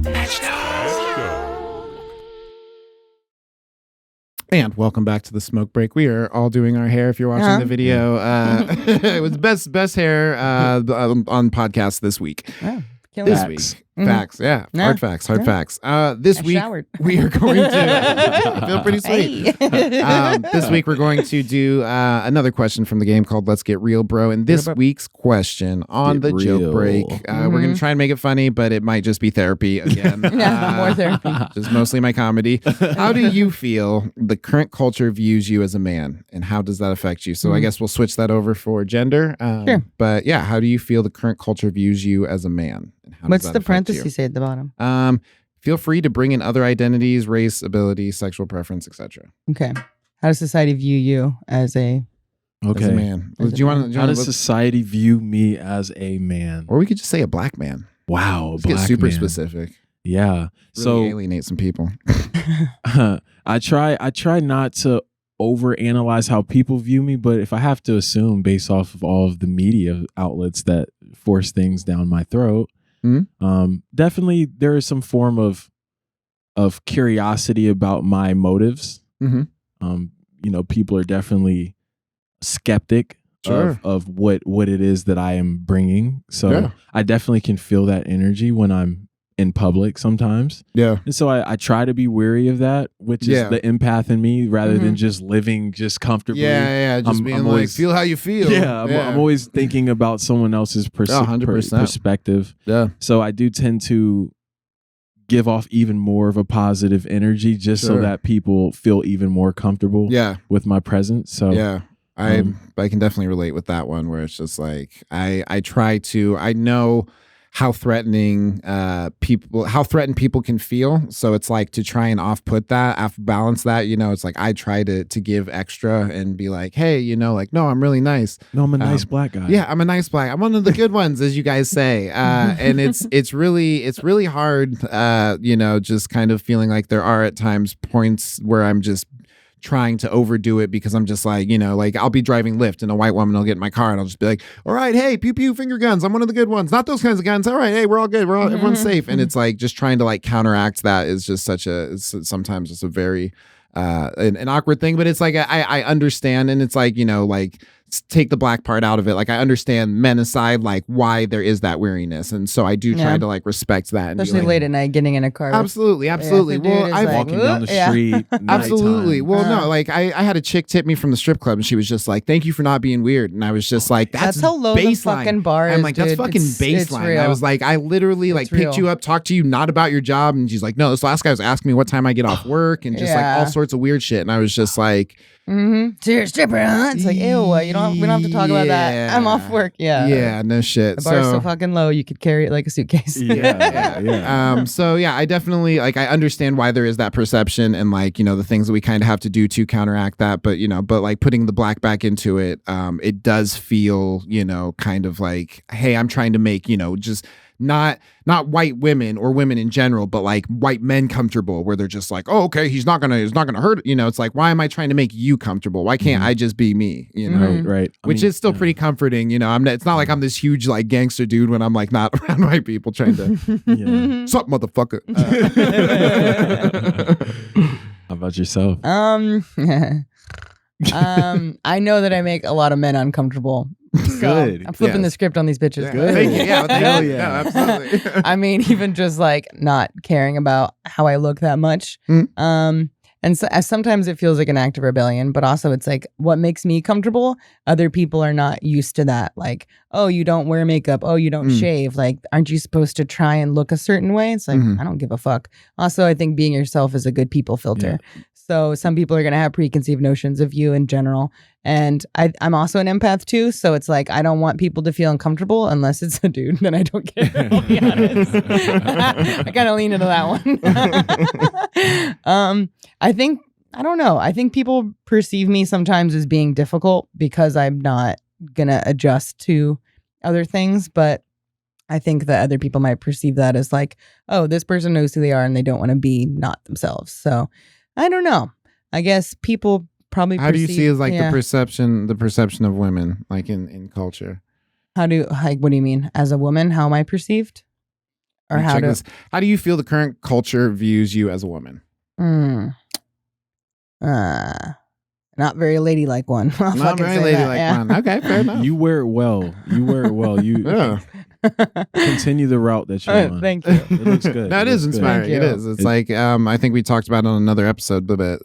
Patch Dog. And welcome back to the Smoke Break. We are all doing our hair. If you're watching the video, it was best hair on podcast this week. Oh, This facts. week. Facts, yeah. Yeah. Hard facts. This I week showered. we are going to feel pretty sweet. Hey. This week we're going to do another question from the game called Let's Get Real, Bro. And this week's question on the joke break, we're going to try and make it funny, but it might just be therapy again. More therapy. Just mostly my comedy. How do you feel the current culture views you as a man, and how does that affect you? So I guess we'll switch that over for gender. Sure. But yeah, how do you feel the current culture views you as a man? And how does What's that the affect parenthesis you? say at the bottom? Feel free to bring in other identities, race, ability, sexual preference, etc. Okay. How does society view you as a As a man. As Do a you man. want How does society view me as a man? or we could just say a black man. Wow, Let's get black super man. specific. Yeah. Really So alienate some people. I try not to overanalyze how people view me, but if I have to assume based off of all of the media outlets that force things down my throat, definitely there is some form of curiosity about my motives. People are definitely skeptic Sure. of what it is that I am bringing. So Yeah. I definitely can feel that energy when I'm in public sometimes. Yeah. And so I try to be wary of that, which Yeah. is the empath in me rather than just living just comfortably. Yeah. Just being I'm like, always- feel how you feel. Yeah, I'm always thinking about someone else's 100%. perspective. Yeah. So I do tend to give off even more of a positive energy just so Sure. that people feel even more comfortable Yeah. with my presence. So Yeah. I can definitely relate with that one where it's just like I try to, I know how threatened people can feel. So it's like to try and off-put that, balance that, it's like I try to give extra and be like, hey, no, I'm really nice. no, I'm a nice black guy. Yeah, I'm a nice black. I'm one of the good ones, as you guys say. And it's really hard, just kind of feeling like there are at times points where I'm just trying to overdo it because I'm just like, I'll be driving Lyft and a white woman will get in my car and I'll just be like, all right, hey, pew pew finger guns. I'm one of the good ones. Not those kinds of guns. All right, hey, we're all good. Everyone's safe. And it's like just trying to like counteract that is just sometimes it's a very an awkward thing, but it's like I understand, and it's like, you know, like take the black part out of it. Like I understand, men aside, like why there is that weariness, and so I do try to like respect that, and especially like, late at night, getting in a car. Absolutely. Well, I walking down the street. Absolutely. Well, no, like I had a chick tip me from the strip club, and she was just like, "Thank you for not being weird," and I was just like, "That's how low baseline. the fucking bar is." I'm like, "That's dude. fucking It's baseline." real. I was like, I literally like picked you up, talked to you, not about your job, and she's like, "No, this last guy was asking me what time I get off work," and just like all sorts of weird shit, and I was just like. So you're a stripper, huh? It's like, ew, we don't have to talk about that. I'm off work. Yeah, no shit. The bar's so fucking low, you could carry it like a suitcase. So yeah, I definitely like I understand why there is that perception, and like, you know, the things that we kind of have to do to counteract that, but you know, but like putting the black back into it, it does feel, you know, kind of like, hey, I'm trying to make, you know, just not white women or women in general, but like white men comfortable, where they're just like, oh, okay, he's not gonna hurt, you know. It's like, why am I trying to make you comfortable? Why can't I just be me, you know? Right. Which is still pretty comforting, you know. It's not like I'm this huge like gangster dude when I'm like not around white people trying to sup, motherfucker. How about yourself? I know that I make a lot of men uncomfortable. So Good. I'm flipping the script on these bitches. Yeah. Thank you. Yeah, Hell you. yeah. No, absolutely. I mean, even just like not caring about how I look that much. And so, sometimes it feels like an act of rebellion, but also it's like what makes me comfortable. Other people are not used to that. Like, oh, you don't wear makeup. Oh, you don't shave. Like, aren't you supposed to try and look a certain way? It's like, I don't give a fuck. Also, I think being yourself is a good people filter. Yeah. So some people are going to have preconceived notions of you in general. And I'm also an empath too. So it's like, I don't want people to feel uncomfortable unless it's a dude. Then I don't care. I'll be honest. I kind of lean into that one. I don't know. I think people perceive me sometimes as being difficult because I'm not going to adjust to other things. But I think that other people might perceive that as like, oh, this person knows who they are and they don't want to be not themselves. So I don't know. I guess people probably. How do you see as like the perception of women, like in culture? What do you mean? As a woman, how am I perceived? Or how do you feel the current culture views you as a woman? Not very ladylike one. Not very ladylike one. Okay, fair enough. You wear it well. You continue the route that you're on. Thank you. It looks good. That is inspiring. It is. It's like I think we talked about it on another episode, but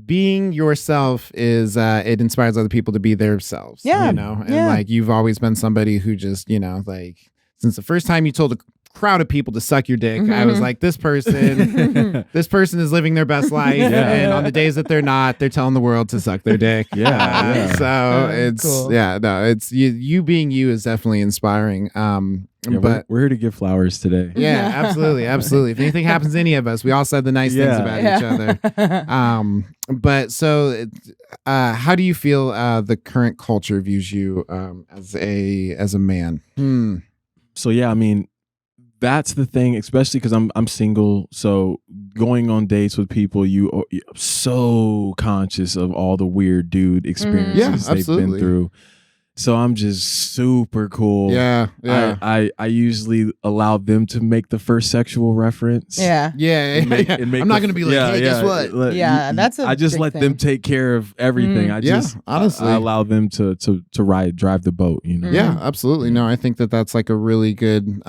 being yourself is it inspires other people to be themselves. Yeah. You know, and like you've always been somebody who just, you know, like since the first time you told a crowd of people to suck your dick, I was like, this person is living their best life, and on the days that they're not, they're telling the world to suck their dick. So it's cool. It's you being you is definitely inspiring. But we're here to give flowers today. Yeah, absolutely. If anything happens to any of us, we all said the nice things about each other. But so how do you feel the current culture views you as a man? So yeah, I mean, that's the thing, especially because I'm single. So going on dates with people, you're so conscious of all the weird dude experiences they've been through. So I'm just super cool. Yeah. I usually allow them to make the first sexual reference. I'm not gonna be like, hey, guess what? That's a I just let them take care of everything. Honestly, I allow them to drive the boat. You know. Yeah, absolutely. No, I think that's like a really good,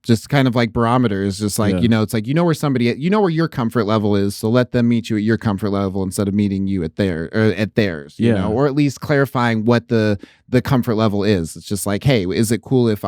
just kind of like barometer. Is just like you know, it's like you know where where your comfort level is, so let them meet you at your comfort level instead of meeting you at theirs. You know, or at least clarifying what the comfort level is. It's just like, hey, is it cool if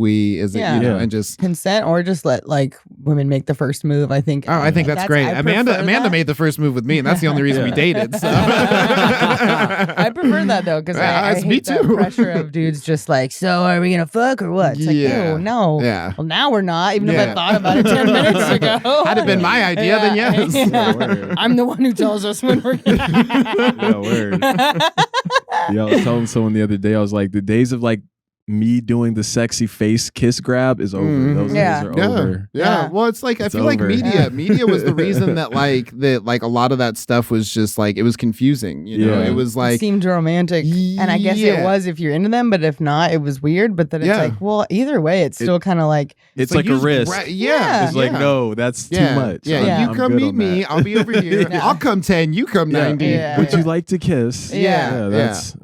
we, you know, and just consent, or just let like women make the first move. I think. I think that's great. Amanda made the first move with me, and that's the only reason we dated. So. I prefer that though, because I hate that pressure of dudes just like, so are we gonna fuck or what? It's like, ew, no. Yeah. Well, now we're not. Even if I thought about it 10 minutes ago. Had it been my idea, then yes. Yeah. I'm the one who tells us when we're gonna. Word. I was telling someone the other day, I was like, the days of like me doing the sexy face kiss grab is over. Those days are over. Yeah. Well, it's like, I feel like media was the reason that like a lot of that stuff was just like, it was confusing. You know, it was like, it seemed romantic. And I guess it was if you're into them, but if not, it was weird. But then it's like, well, either way, it's still kind of like. It's like a risk. It's like, no, that's too much. Yeah. You come meet me. I'll be over here. I'll come 10. You come 90. Would you like to kiss? That's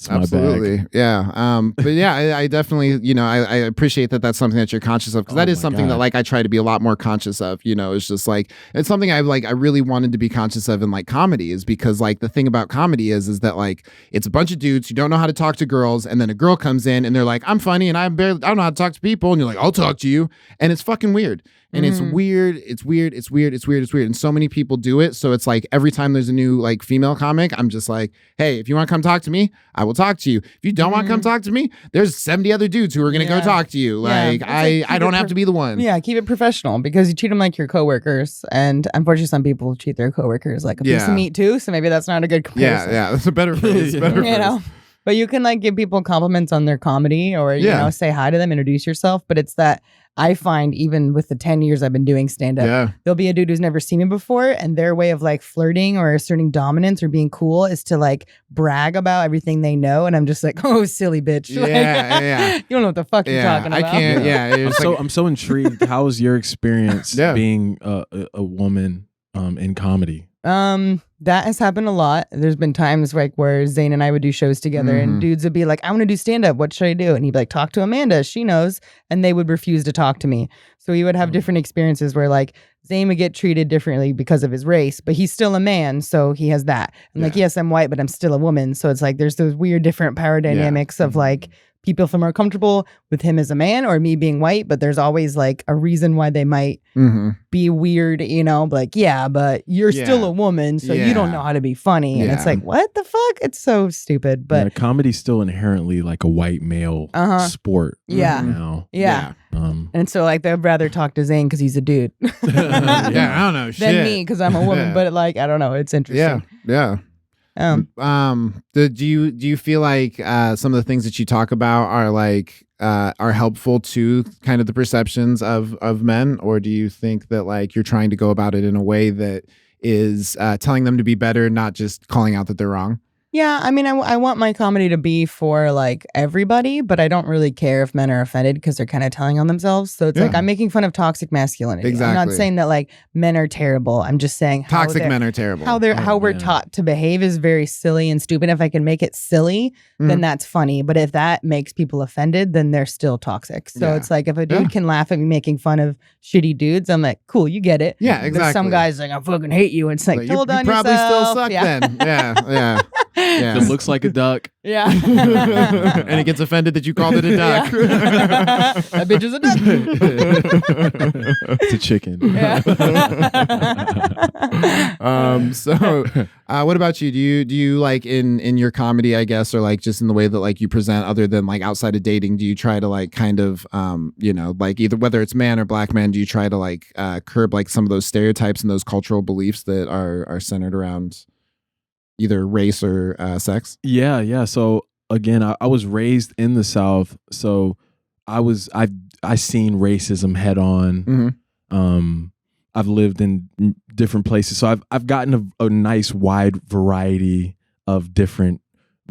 my bag. Yeah. But yeah, I definitely, you know, I appreciate that that's something that you're conscious of, because that is something that like I try to be a lot more conscious of. You know, it's just like, it's something I really wanted to be conscious of in like comedy, is because like the thing about comedy is that like it's a bunch of dudes who don't know how to talk to girls, and then a girl comes in and they're like, I'm funny and I don't know how to talk to people, and you're like, I'll talk to you, and it's fucking weird. And it's weird. And so many people do it. So it's like every time there's a new like female comic, I'm just like, hey, if you want to come talk to me, I will talk to you. If you don't want to come talk to me, there's 70 other dudes who are going to go talk to you. Like, I don't have to be the one. Yeah, keep it professional, because you treat them like your coworkers. And unfortunately, some people treat their coworkers like a piece of meat too. So maybe that's not a good comparison. Yeah, that's a better phrase. You know? But you can like give people compliments on their comedy, or, you know, say hi to them, introduce yourself. But it's that I find, even with the 10 years I've been doing stand-up, there'll be a dude who's never seen me before, and their way of like flirting or asserting dominance or being cool is to like brag about everything they know. And I'm just like, oh, silly bitch. You don't know what the fuck you're talking about. I can't. I'm so intrigued. How was your experience being a woman in comedy? That has happened a lot. There's been times like where Zane and I would do shows together, and dudes would be like, I want to do stand-up. What should I do? And he'd be like, talk to Amanda. She knows. And they would refuse to talk to me. So we would have different experiences where like Zane would get treated differently because of his race, but he's still a man. So he has that. And like, yes, I'm white, but I'm still a woman. So it's like, there's those weird different power dynamics of like, people feel more comfortable with him as a man or me being white, but there's always like a reason why they might be weird, you know, like, yeah, but you're still a woman, so you don't know how to be funny. And it's like, what the fuck? It's so stupid. But comedy's still inherently like a white male sport. Now. And so like they'd rather talk to Zane because he's a dude. I don't know shit. Than me because I'm a woman. But like, I don't know. It's interesting. Do you feel like some of the things that you talk about are like are helpful to kind of the perceptions of men, or do you think that like you're trying to go about it in a way that is telling them to be better, not just calling out that they're wrong? Yeah, I mean, I want my comedy to be for like everybody, but I don't really care if men are offended because they're kind of telling on themselves. So it's like I'm making fun of toxic masculinity. Exactly. I'm not saying that like men are terrible. I'm just saying toxic men are terrible. How we're taught to behave is very silly and stupid. If I can make it silly, then that's funny. But if that makes people offended, then they're still toxic. So it's like if a dude can laugh at me making fun of shitty dudes, I'm like, cool, you get it. Yeah, exactly. But some guys like, I fucking hate you. And it's like, hold on, you probably yourself. still suck then. Yeah. That looks like a duck. Yeah. And it gets offended that you called it a duck. That bitch is a duck. It's a chicken. So what about you? Do you like in your comedy, I guess, or like just in the way that like you present, other than like outside of dating, do you try to like kind of you know, like either whether it's man or black man, do you try to like curb like some of those stereotypes and those cultural beliefs that are centered around either race or sex? Yeah. So again, I was raised in the South, so I seen racism head on. I've lived in different places, so I've gotten a nice wide variety of different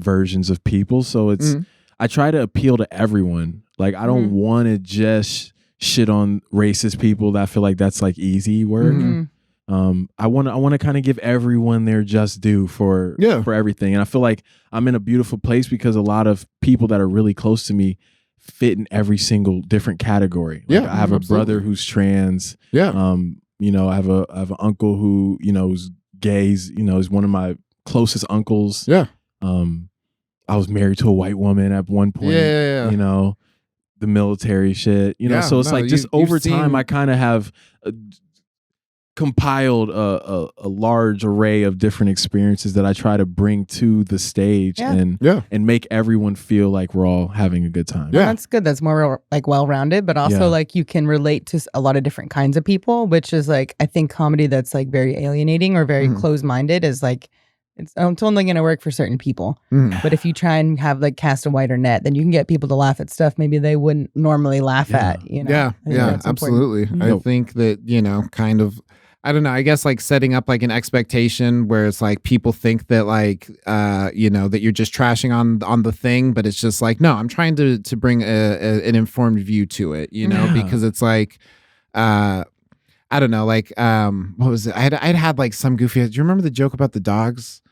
versions of people. So it's I try to appeal to everyone. Like I don't want to just shit on racist people. I feel like that's like easy work. I want to kind of give everyone their just due for everything. And I feel like I'm in a beautiful place because a lot of people that are really close to me fit in every single different category. Like I have a brother who's trans. You know, I have an uncle who, you know, is gay. You know, is one of my closest uncles. I was married to a white woman at one point. You know, the military shit. You know, so it's like just over time, I kind of have compiled a large array of different experiences that I try to bring to the stage and make everyone feel like we're all having a good time. Well, that's good. That's more like well-rounded, but also like you can relate to a lot of different kinds of people, which is like, I think comedy that's like very alienating or very closed-minded is like It's only going to work for certain people. Mm. But if you try and have like cast a wider net, then you can get people to laugh at stuff maybe they wouldn't normally laugh at. You know? Yeah, I think yeah, that's important. absolutely. I think that, you know, kind of, I don't know, I guess like setting up like an expectation where it's like people think that like, you know, that you're just trashing on the thing, but it's just like, no, I'm trying to bring an informed view to it, you know, Yeah. because it's like, I don't know, like, what was it? I'd had like some goofy, do you remember the joke about the dogs?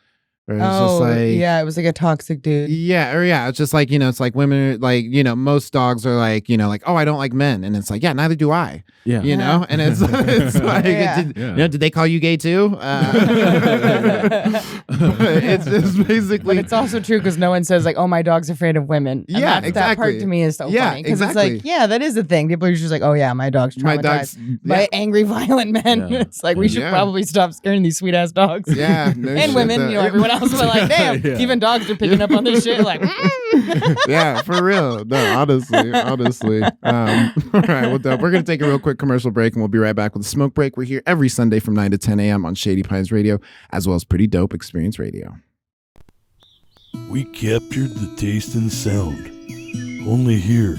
Where it's just like, yeah, it was like a toxic dude. yeah, it's just like, you know, it's like women, like, you know, most dogs are like, you know, like, oh, I don't like men, and it's like, yeah, neither do I, Yeah. you know, and it's like, Yeah. you know, did they call you gay too? It's just basically, But it's also true because no one says like, "Oh, my dog's afraid of women." And Yeah, that exactly. part to me is so Yeah, funny because exactly. it's like, yeah, that is a thing. People are just like, "Oh yeah, my dog's my traumatized dog's, by angry, violent men." Yeah. It's like we should Yeah. probably stop scaring these sweet ass dogs. yeah, no And shit, women, though. you know, everyone else. But like, damn, Yeah. even dogs are picking up on this shit. Like, Yeah, for real. No, honestly. All right, well, we're going to take a real quick commercial break, and we'll be right back with a smoke break. We're here every Sunday from 9 to 10 a.m. on Shady Pines Radio, as well as Pretty Dope Experience Radio. We captured the taste and sound, only here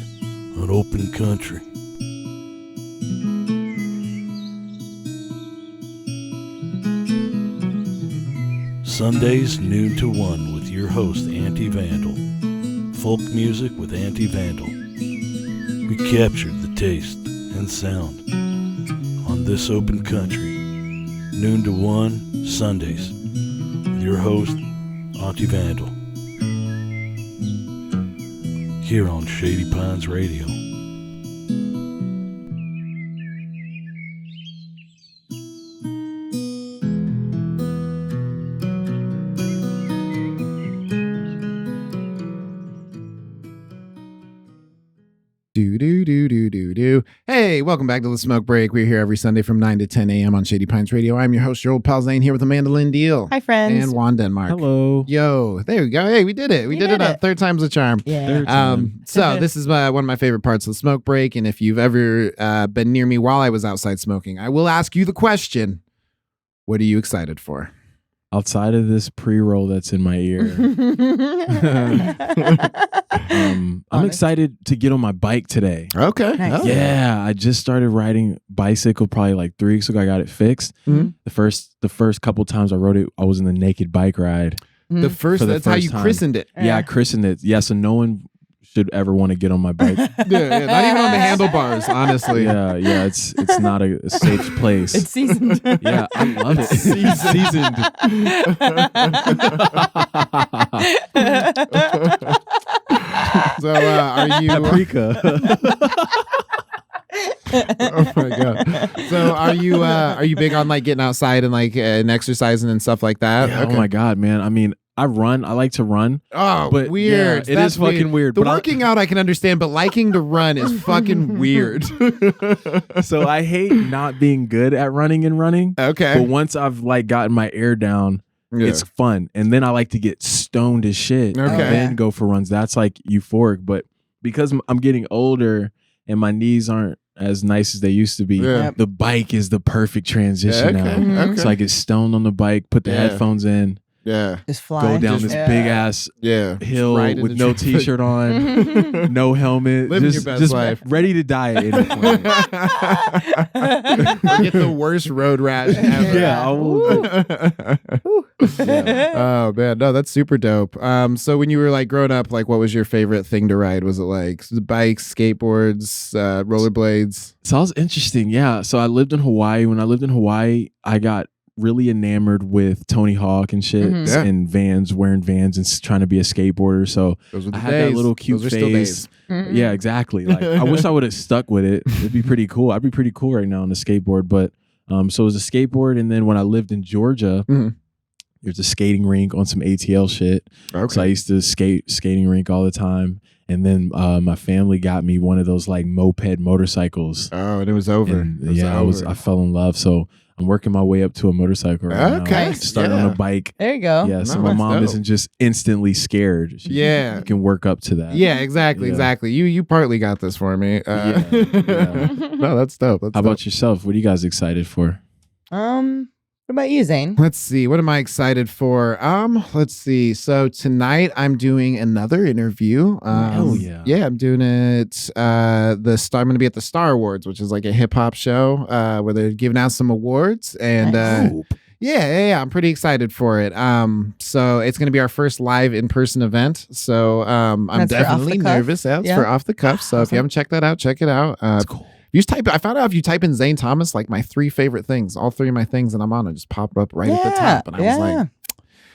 on Open Country. Sundays, noon to 1 with your host, Anti-Vandal. Folk music with Anti-Vandal. We captured the taste and sound on this Open Country. Noon to 1, Sundays, with your host, Anti-Vandal. Here on Shady Pines Radio. Do. Hey, welcome back to the Smoke Break. We're here every Sunday from 9 to 10 a.m. on Shady Pines Radio. I'm your host, your old pal Zane, here with Amanda Lynn Deal. hi friends. And Juan Denmark. Hello. Yo, there we go. Hey, we did it. We did it. Third time's a charm. Yeah. Third time. So this is one of my favorite parts of the smoke break. And if you've ever been near me while I was outside smoking, I will ask you the question, what are you excited for? Outside of this pre-roll that's in my ear, I'm Honest. excited to get on my bike today. Okay. Nice. Oh. Yeah, I just started riding bicycle probably like 3 weeks ago. I got it fixed. Mhm. The first couple times I rode it, I was in the naked bike ride. The first, For the that's how first you time. christened it. Yeah, I christened it. Yeah, so no one should ever want to get on my bike. Yeah, not even on the handlebars, honestly. yeah, it's not a safe place. It's seasoned. Yeah, I love it. Seasoned. So are you Paprika. Oh my god. So are you big on like getting outside and like and exercising and stuff like that? Yeah, oh my god, man. I mean, I run. I like to run. Oh, But weird. yeah, it is fucking weird, The but I- working out I can understand, but liking to run is fucking weird. So I hate not being good at running and running. Okay. But once I've like gotten my air down, Yeah. it's fun. And then I like to get stoned as shit. Okay. And then go for runs. That's like euphoric. But because I'm getting older and my knees aren't as nice as they used to be, Yeah. the bike is the perfect transition Okay, now. okay. So I get stoned on the bike, put the Yeah. headphones in, Yeah. Just fly. go down Just- this big ass Yeah. hill Right with into no traffic. t-shirt on, no helmet, Living just, your best just life. ready to die at any point. Or get the worst road rash ever. Yeah, I will- Oh man, no, that's super dope. So when you were like growing up, like what was your favorite thing to ride? Was it like bikes, skateboards, rollerblades? So that was interesting. Yeah. So I lived in Hawaii. When I lived in Hawaii, I got really enamored with Tony Hawk and shit Mhm. Yeah. and Vans, wearing Vans and trying to be a skateboarder. So Those were the I had days. that little cute Those are still face. days. Mhm. Yeah, exactly. Like I wish I would have stuck with it. It'd be pretty cool. I'd be pretty cool right now on the skateboard. But so it was a skateboard. And then when I lived in Georgia, Mhm. there's a skating rink on some ATL shit. Okay. So I used to skating rink all the time. And then my family got me one of those like moped motorcycles. Oh, and it was over. And, It was yeah, over. I fell in love. So I'm working my way up to a motorcycle right Okay. now. Starting on Yeah. a bike. There you go. Yeah, so No, my that's mom dope. isn't just instantly scared. Yeah. You can work up to that. Yeah, exactly, Yeah. exactly. You partly got this for me. Yeah. No, that's dope. That's How dope. about yourself? What are you guys excited for? What about you, Zane? Let's see. What am I excited for? Let's see. So tonight I'm doing another interview. Hell yeah. Yeah, I'm doing it. I'm going to be at the Star Awards, which is like a hip hop show where they're giving out some awards, and yeah. I'm pretty excited for it. So it's going to be our first live in-person event. So I'm definitely nervous. Yeah, it's for Off the Cuff. So if you haven't checked that out, check it out. That's cool. I found out if you type in Zane Thomas, like my 3 favorite things, all 3 of my things that I'm on, just pop up right at the top. And I was like,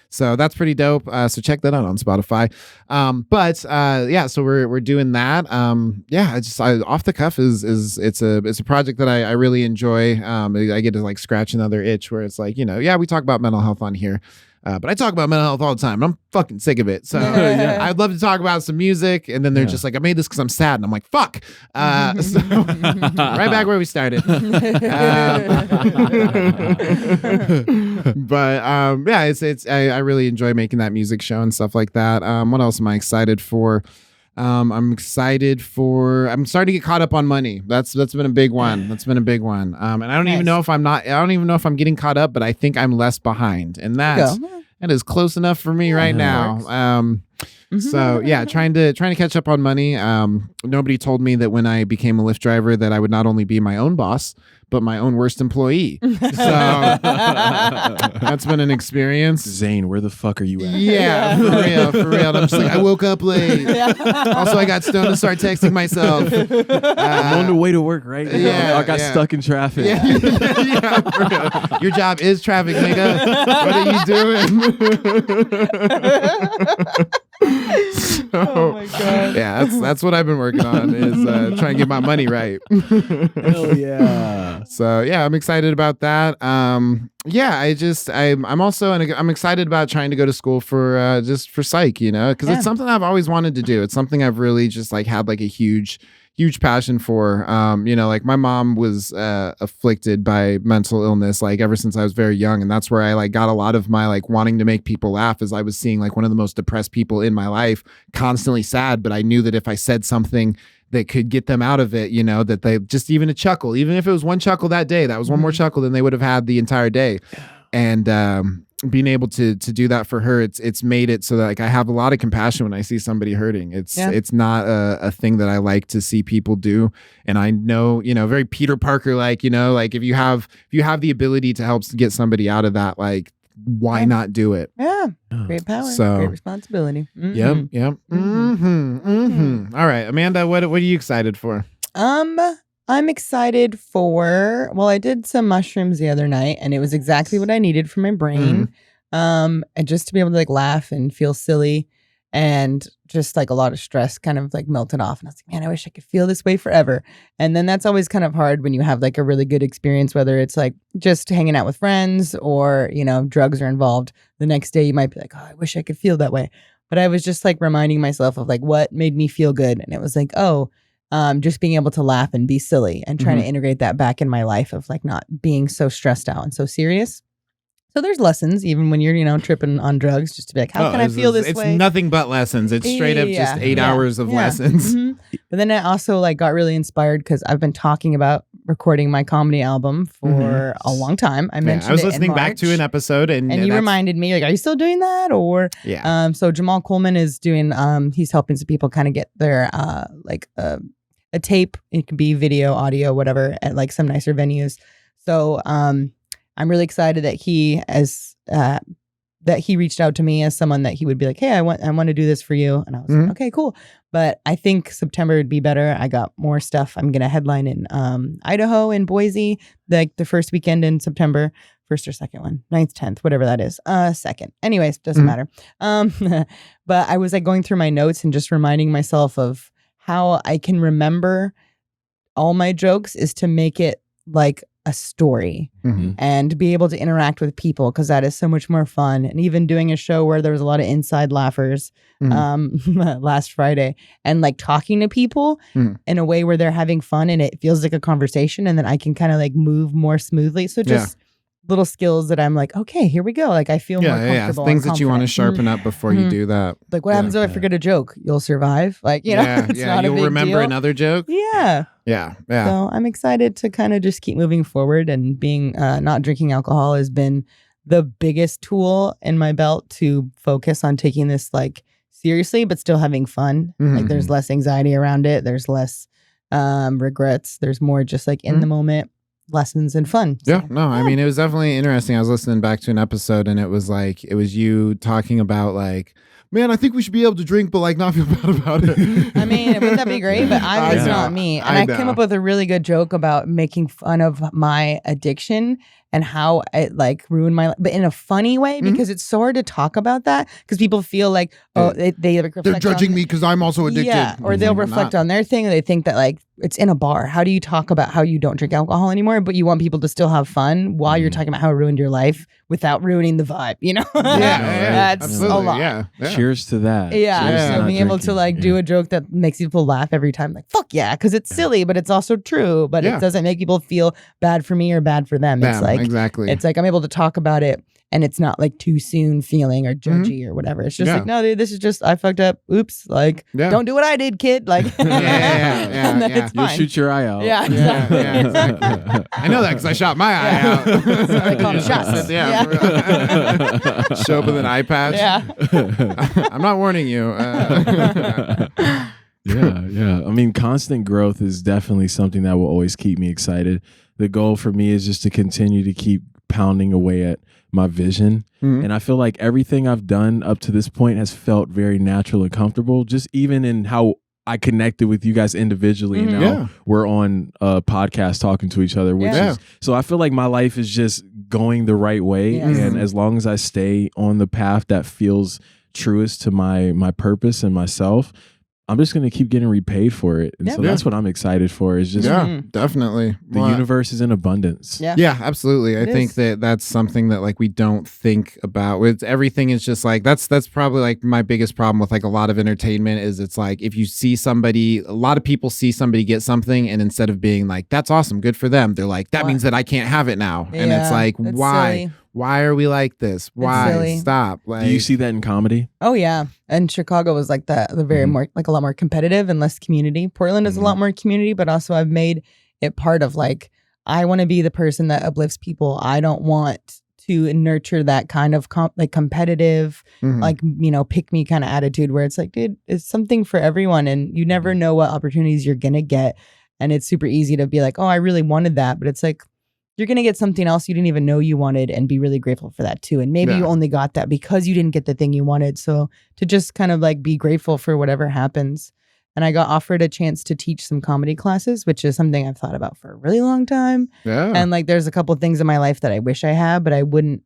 so that's pretty dope. So check that out on Spotify. So we're doing that. Off the Cuff is it's a project that I really enjoy. I get to like scratch another itch where it's like, we talk about mental health on here. But I talk about mental health all the time, and I'm fucking sick of it. So I'd love to talk about some music, and then they're just like, I made this because I'm sad, and I'm like, fuck. So right back where we started. I really enjoy making that music show and stuff like that. What else am I excited for? I'm starting to get caught up on money. That's been a big one. And I don't even know if I'm getting caught up, but I think I'm less behind. And that is close enough for me right now. So yeah, trying to catch up on money. Nobody told me that when I became a Lyft driver that I would not only be my own boss, but my own worst employee. So that's been an experience. Zane, where the fuck are you at? Yeah, for real. I'm just like, I woke up late. Also, I got stoned and started texting myself. I'm on the way to work right now. Yeah, I got stuck in traffic. Yeah, for real. Your job is traffic, nigga. What are you doing? Oh my god. Yeah, that's what I've been working on is trying to get my money right. Hell yeah. So yeah, I'm excited about that. I'm excited about trying to go to school for psych, because it's something I've always wanted to do. It's something I've really just like had like a huge passion for. Like my mom was afflicted by mental illness like ever since I was very young, and that's where I like got a lot of my like wanting to make people laugh, as I was seeing like one of the most depressed people in my life constantly sad, but I knew that if I said something that could get them out of it, that they just even a chuckle, even if it was one chuckle that day, that was one more chuckle than they would have had the entire day. And being able to do that for her, it's made it so that like I have a lot of compassion when I see somebody hurting. It's not a thing that I like to see people do. And I know, very Peter Parker, like, like if you have the ability to help get somebody out of that, like, why not do it? Yeah. Great power. Great responsibility. Yep. All right, Amanda, what are you excited for? I'm excited for, I did some mushrooms the other night, and it was exactly what I needed for my brain. And just to be able to like laugh and feel silly, and just like a lot of stress kind of like melted off. And I was like, man, I wish I could feel this way forever. And then that's always kind of hard when you have like a really good experience, whether it's like just hanging out with friends or, drugs are involved. The next day you might be like, oh, I wish I could feel that way. But I was just like reminding myself of like what made me feel good. And it was like, just being able to laugh and be silly and trying to integrate that back in my life of like not being so stressed out and so serious. So there's lessons even when you're, tripping on drugs, just to be like, how can I feel this way? It's nothing but lessons. It's straight up just 8 hours of lessons. But then I also like got really inspired because I've been talking about recording my comedy album for a long time. I mentioned I was listening back to an episode and you reminded me like, are you still doing that? Or so Jamal Coleman is doing he's helping some people kind of get their a tape. It could be video, audio, whatever, at like some nicer venues. So I'm really excited that he reached out to me as someone that he would be like, hey, I want to do this for you. And I was like, okay, cool. But I think September would be better. I got more stuff. I'm going to headline in Idaho, in Boise, like the first weekend in September, first or second one, 9th, 10th, whatever that is. Second. Anyways, doesn't matter. But I was like going through my notes and just reminding myself of how I can remember all my jokes is to make it like a story and be able to interact with people, because that is so much more fun. And even doing a show where there was a lot of inside laughers last Friday, and like talking to people in a way where they're having fun and it feels like a conversation, and then I can kind of like move more smoothly. So just little skills that I'm like, okay, here we go. Like I feel more comfortable. Things and that you want to confident. sharpen up before you do that. Like what happens if I forget a joke? You'll survive. Like, you know, it's not a you'll big remember deal. another joke. Yeah. Yeah. So I'm excited to kind of just keep moving forward, and being not drinking alcohol has been the biggest tool in my belt to focus on taking this like seriously, but still having fun. Like there's less anxiety around it. There's less regrets. There's more just like in the moment lessons and fun. So, I mean, it was definitely interesting. I was listening back to an episode, and it was you talking about like, man, I think we should be able to drink, but like not feel bad about it. I mean, wouldn't that be great? But it's not me. And I came up with a really good joke about making fun of my addiction and how it like ruined my life, but in a funny way, because it's so hard to talk about that because people feel like, oh, they reflect they're judging me because I'm also addicted. Yeah, or they'll reflect on their thing, and they think that like it's in a bar. How do you talk about how you don't drink alcohol anymore, but you want people to still have fun while you're talking about how it ruined your life without ruining the vibe, you know? That's absolutely. a lot. Yeah. Cheers to that. Yeah, Cheers to so not being able to drinking. like do a joke that makes people laugh every time, like fuck yeah, because it's silly, but it's also true. But it doesn't make people feel bad for me or bad for them. It's like exactly. It's like I'm able to talk about it, and it's not like too soon feeling or judgy or whatever. It's just like, no, dude, this is just I fucked up. Oops, like don't do what I did, kid. Like and then it's You'll fine. shoot your eye out. Yeah, exactly. I know that because I shot my eye out. That's what they call them, shots. Show up with an eye patch. Yeah. I'm not warning you. Yeah. I mean, constant growth is definitely something that will always keep me excited. The goal for me is just to continue to keep pounding away at my vision. And I feel like everything I've done up to this point has felt very natural and comfortable, just even in how I connected with you guys individually. And now we're on a podcast talking to each other, which is, so I feel like my life is just going the right way. And as long as I stay on the path that feels truest to my purpose and myself, I'm just going to keep getting repaid for it. And so that's what I'm excited for, is just definitely. the universe is in abundance. Yeah, absolutely. I think that that's something that like we don't think about. With everything is just like that's probably like my biggest problem with like a lot of entertainment is it's like if you see somebody, a lot of people see somebody get something, and instead of being like that's awesome, good for them, they're like that means that I can't have it now. And it's like why? Silly. Why are we like this? Why? silly. Stop. Like, Do you see that in comedy? Oh yeah, and Chicago was like that. The very more like a lot more competitive and less community. Portland is a lot more community, but also I've made it part of like I want to be the person that uplifts people. I don't want to nurture that kind of like competitive, like pick me kind of attitude where it's like, dude, it's something for everyone, and you never know what opportunities you're gonna get, and it's super easy to be like, oh, I really wanted that, but it's like, you're going to get something else you didn't even know you wanted and be really grateful for that too. And maybe you only got that because you didn't get the thing you wanted. So to just kind of like be grateful for whatever happens. And I got offered a chance to teach some comedy classes, which is something I've thought about for a really long time. Yeah. And like there's a couple of things in my life that I wish I had, but I wouldn't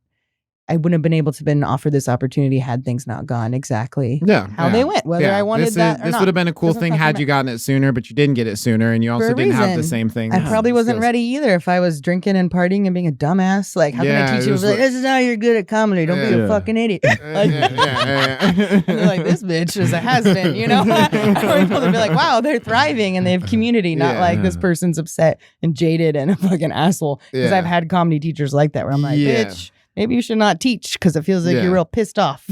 have been able to been offered this opportunity had things not gone exactly how they went, whether I wanted that or this not. would have been a cool thing had you gotten it sooner, but you didn't get it sooner, and you also didn't have the same thing. I probably wasn't ready either if I was drinking and partying and being a dumbass. Like, how can I teach you? Like, this is how you're good at comedy. Don't be a fucking idiot. Like, and they're like, this bitch is a has-been, you know? Or people to be like, wow, they're thriving and they have community, not like this person's upset and jaded and a fucking asshole. Because I've had comedy teachers like that where I'm like, bitch, maybe you should not teach because it feels like you're real pissed off.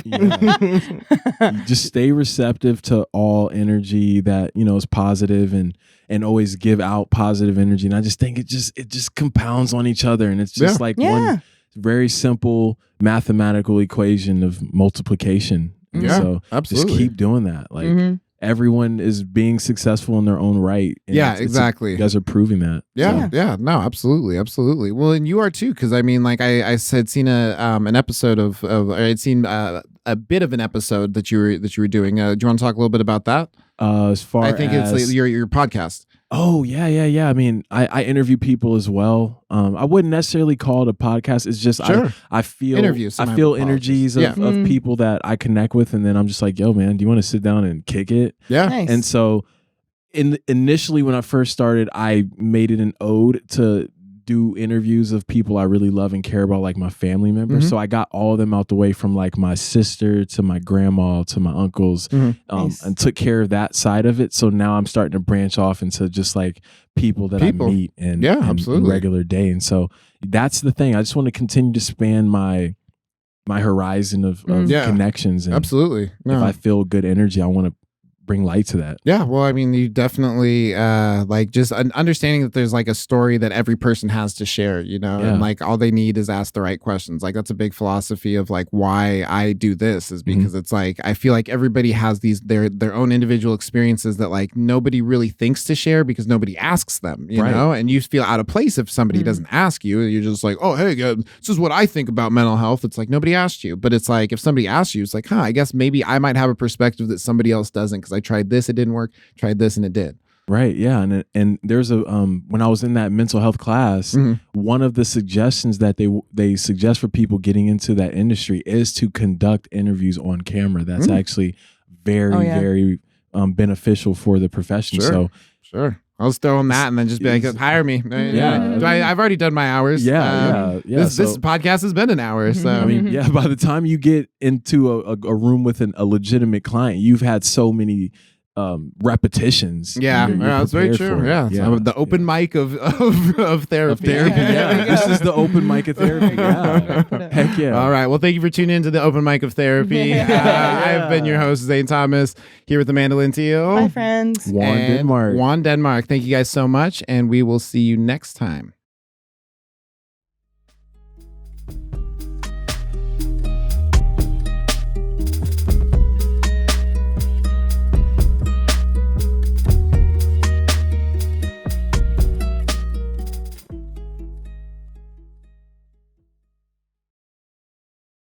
Just stay receptive to all energy that is positive, and always give out positive energy. And I just think it just compounds on each other, and it's just like one very simple mathematical equation of multiplication. And so absolutely. Just keep doing that. Like everyone is being successful in their own right. And exactly. You guys are proving that. Yeah. No, absolutely. Well, and you are too, because I mean, like I had seen an episode of I'd seen a bit of an episode that you were doing. Do you want to talk a little bit about that? As far I think as it's your podcast. Oh yeah. I mean, I interview people as well. I wouldn't necessarily call it a podcast. It's just I feel interviews. I feel energies of people that I connect with, and then I'm just like, yo, man, do you want to sit down and kick it? Yeah. Nice. And so, initially when I first started, I made it an ode to do interviews of people I really love and care about, like my family members. So I got all of them out the way, from like my sister to my grandma to my uncles, Nice. and took care of that side of it. So now I'm starting to branch off into just like people that I meet and in regular day. And so that's the thing. I just want to continue to span my horizon of connections. And Absolutely. No. if I feel good energy, I want to bring light to that. Yeah, well, I mean, you definitely like just understanding that there's like a story that every person has to share, you know, and like all they need is ask the right questions. Like that's a big philosophy of like why I do this, is because it's like I feel like everybody has these their own individual experiences that like nobody really thinks to share because nobody asks them, you know, and you feel out of place if somebody doesn't ask you. You're just like, oh, hey, this is what I think about mental health. It's like nobody asked you, but it's like if somebody asks you, it's like, I guess maybe I might have a perspective that somebody else doesn't, because I tried this, it didn't work, tried this and it did. Right. Yeah. And there's a when I was in that mental health class, one of the suggestions that they suggest for people getting into that industry is to conduct interviews on camera. That's actually very beneficial for the profession. Sure. I'll just throw them that and then just be like, hire me. I've already done my hours. This podcast has been an hour. So I mean, by the time you get into a room with a legitimate client, you've had so many repetitions. That's very true. So the open mic of therapy. This is the open mic of therapy. Heck yeah. All right. Well, thank you for tuning into the open mic of therapy. I've been your host, Zane Thomas, here with Amanda Lintiel. Bye, friends. Juan Denmark. Thank you guys so much, and we will see you next time.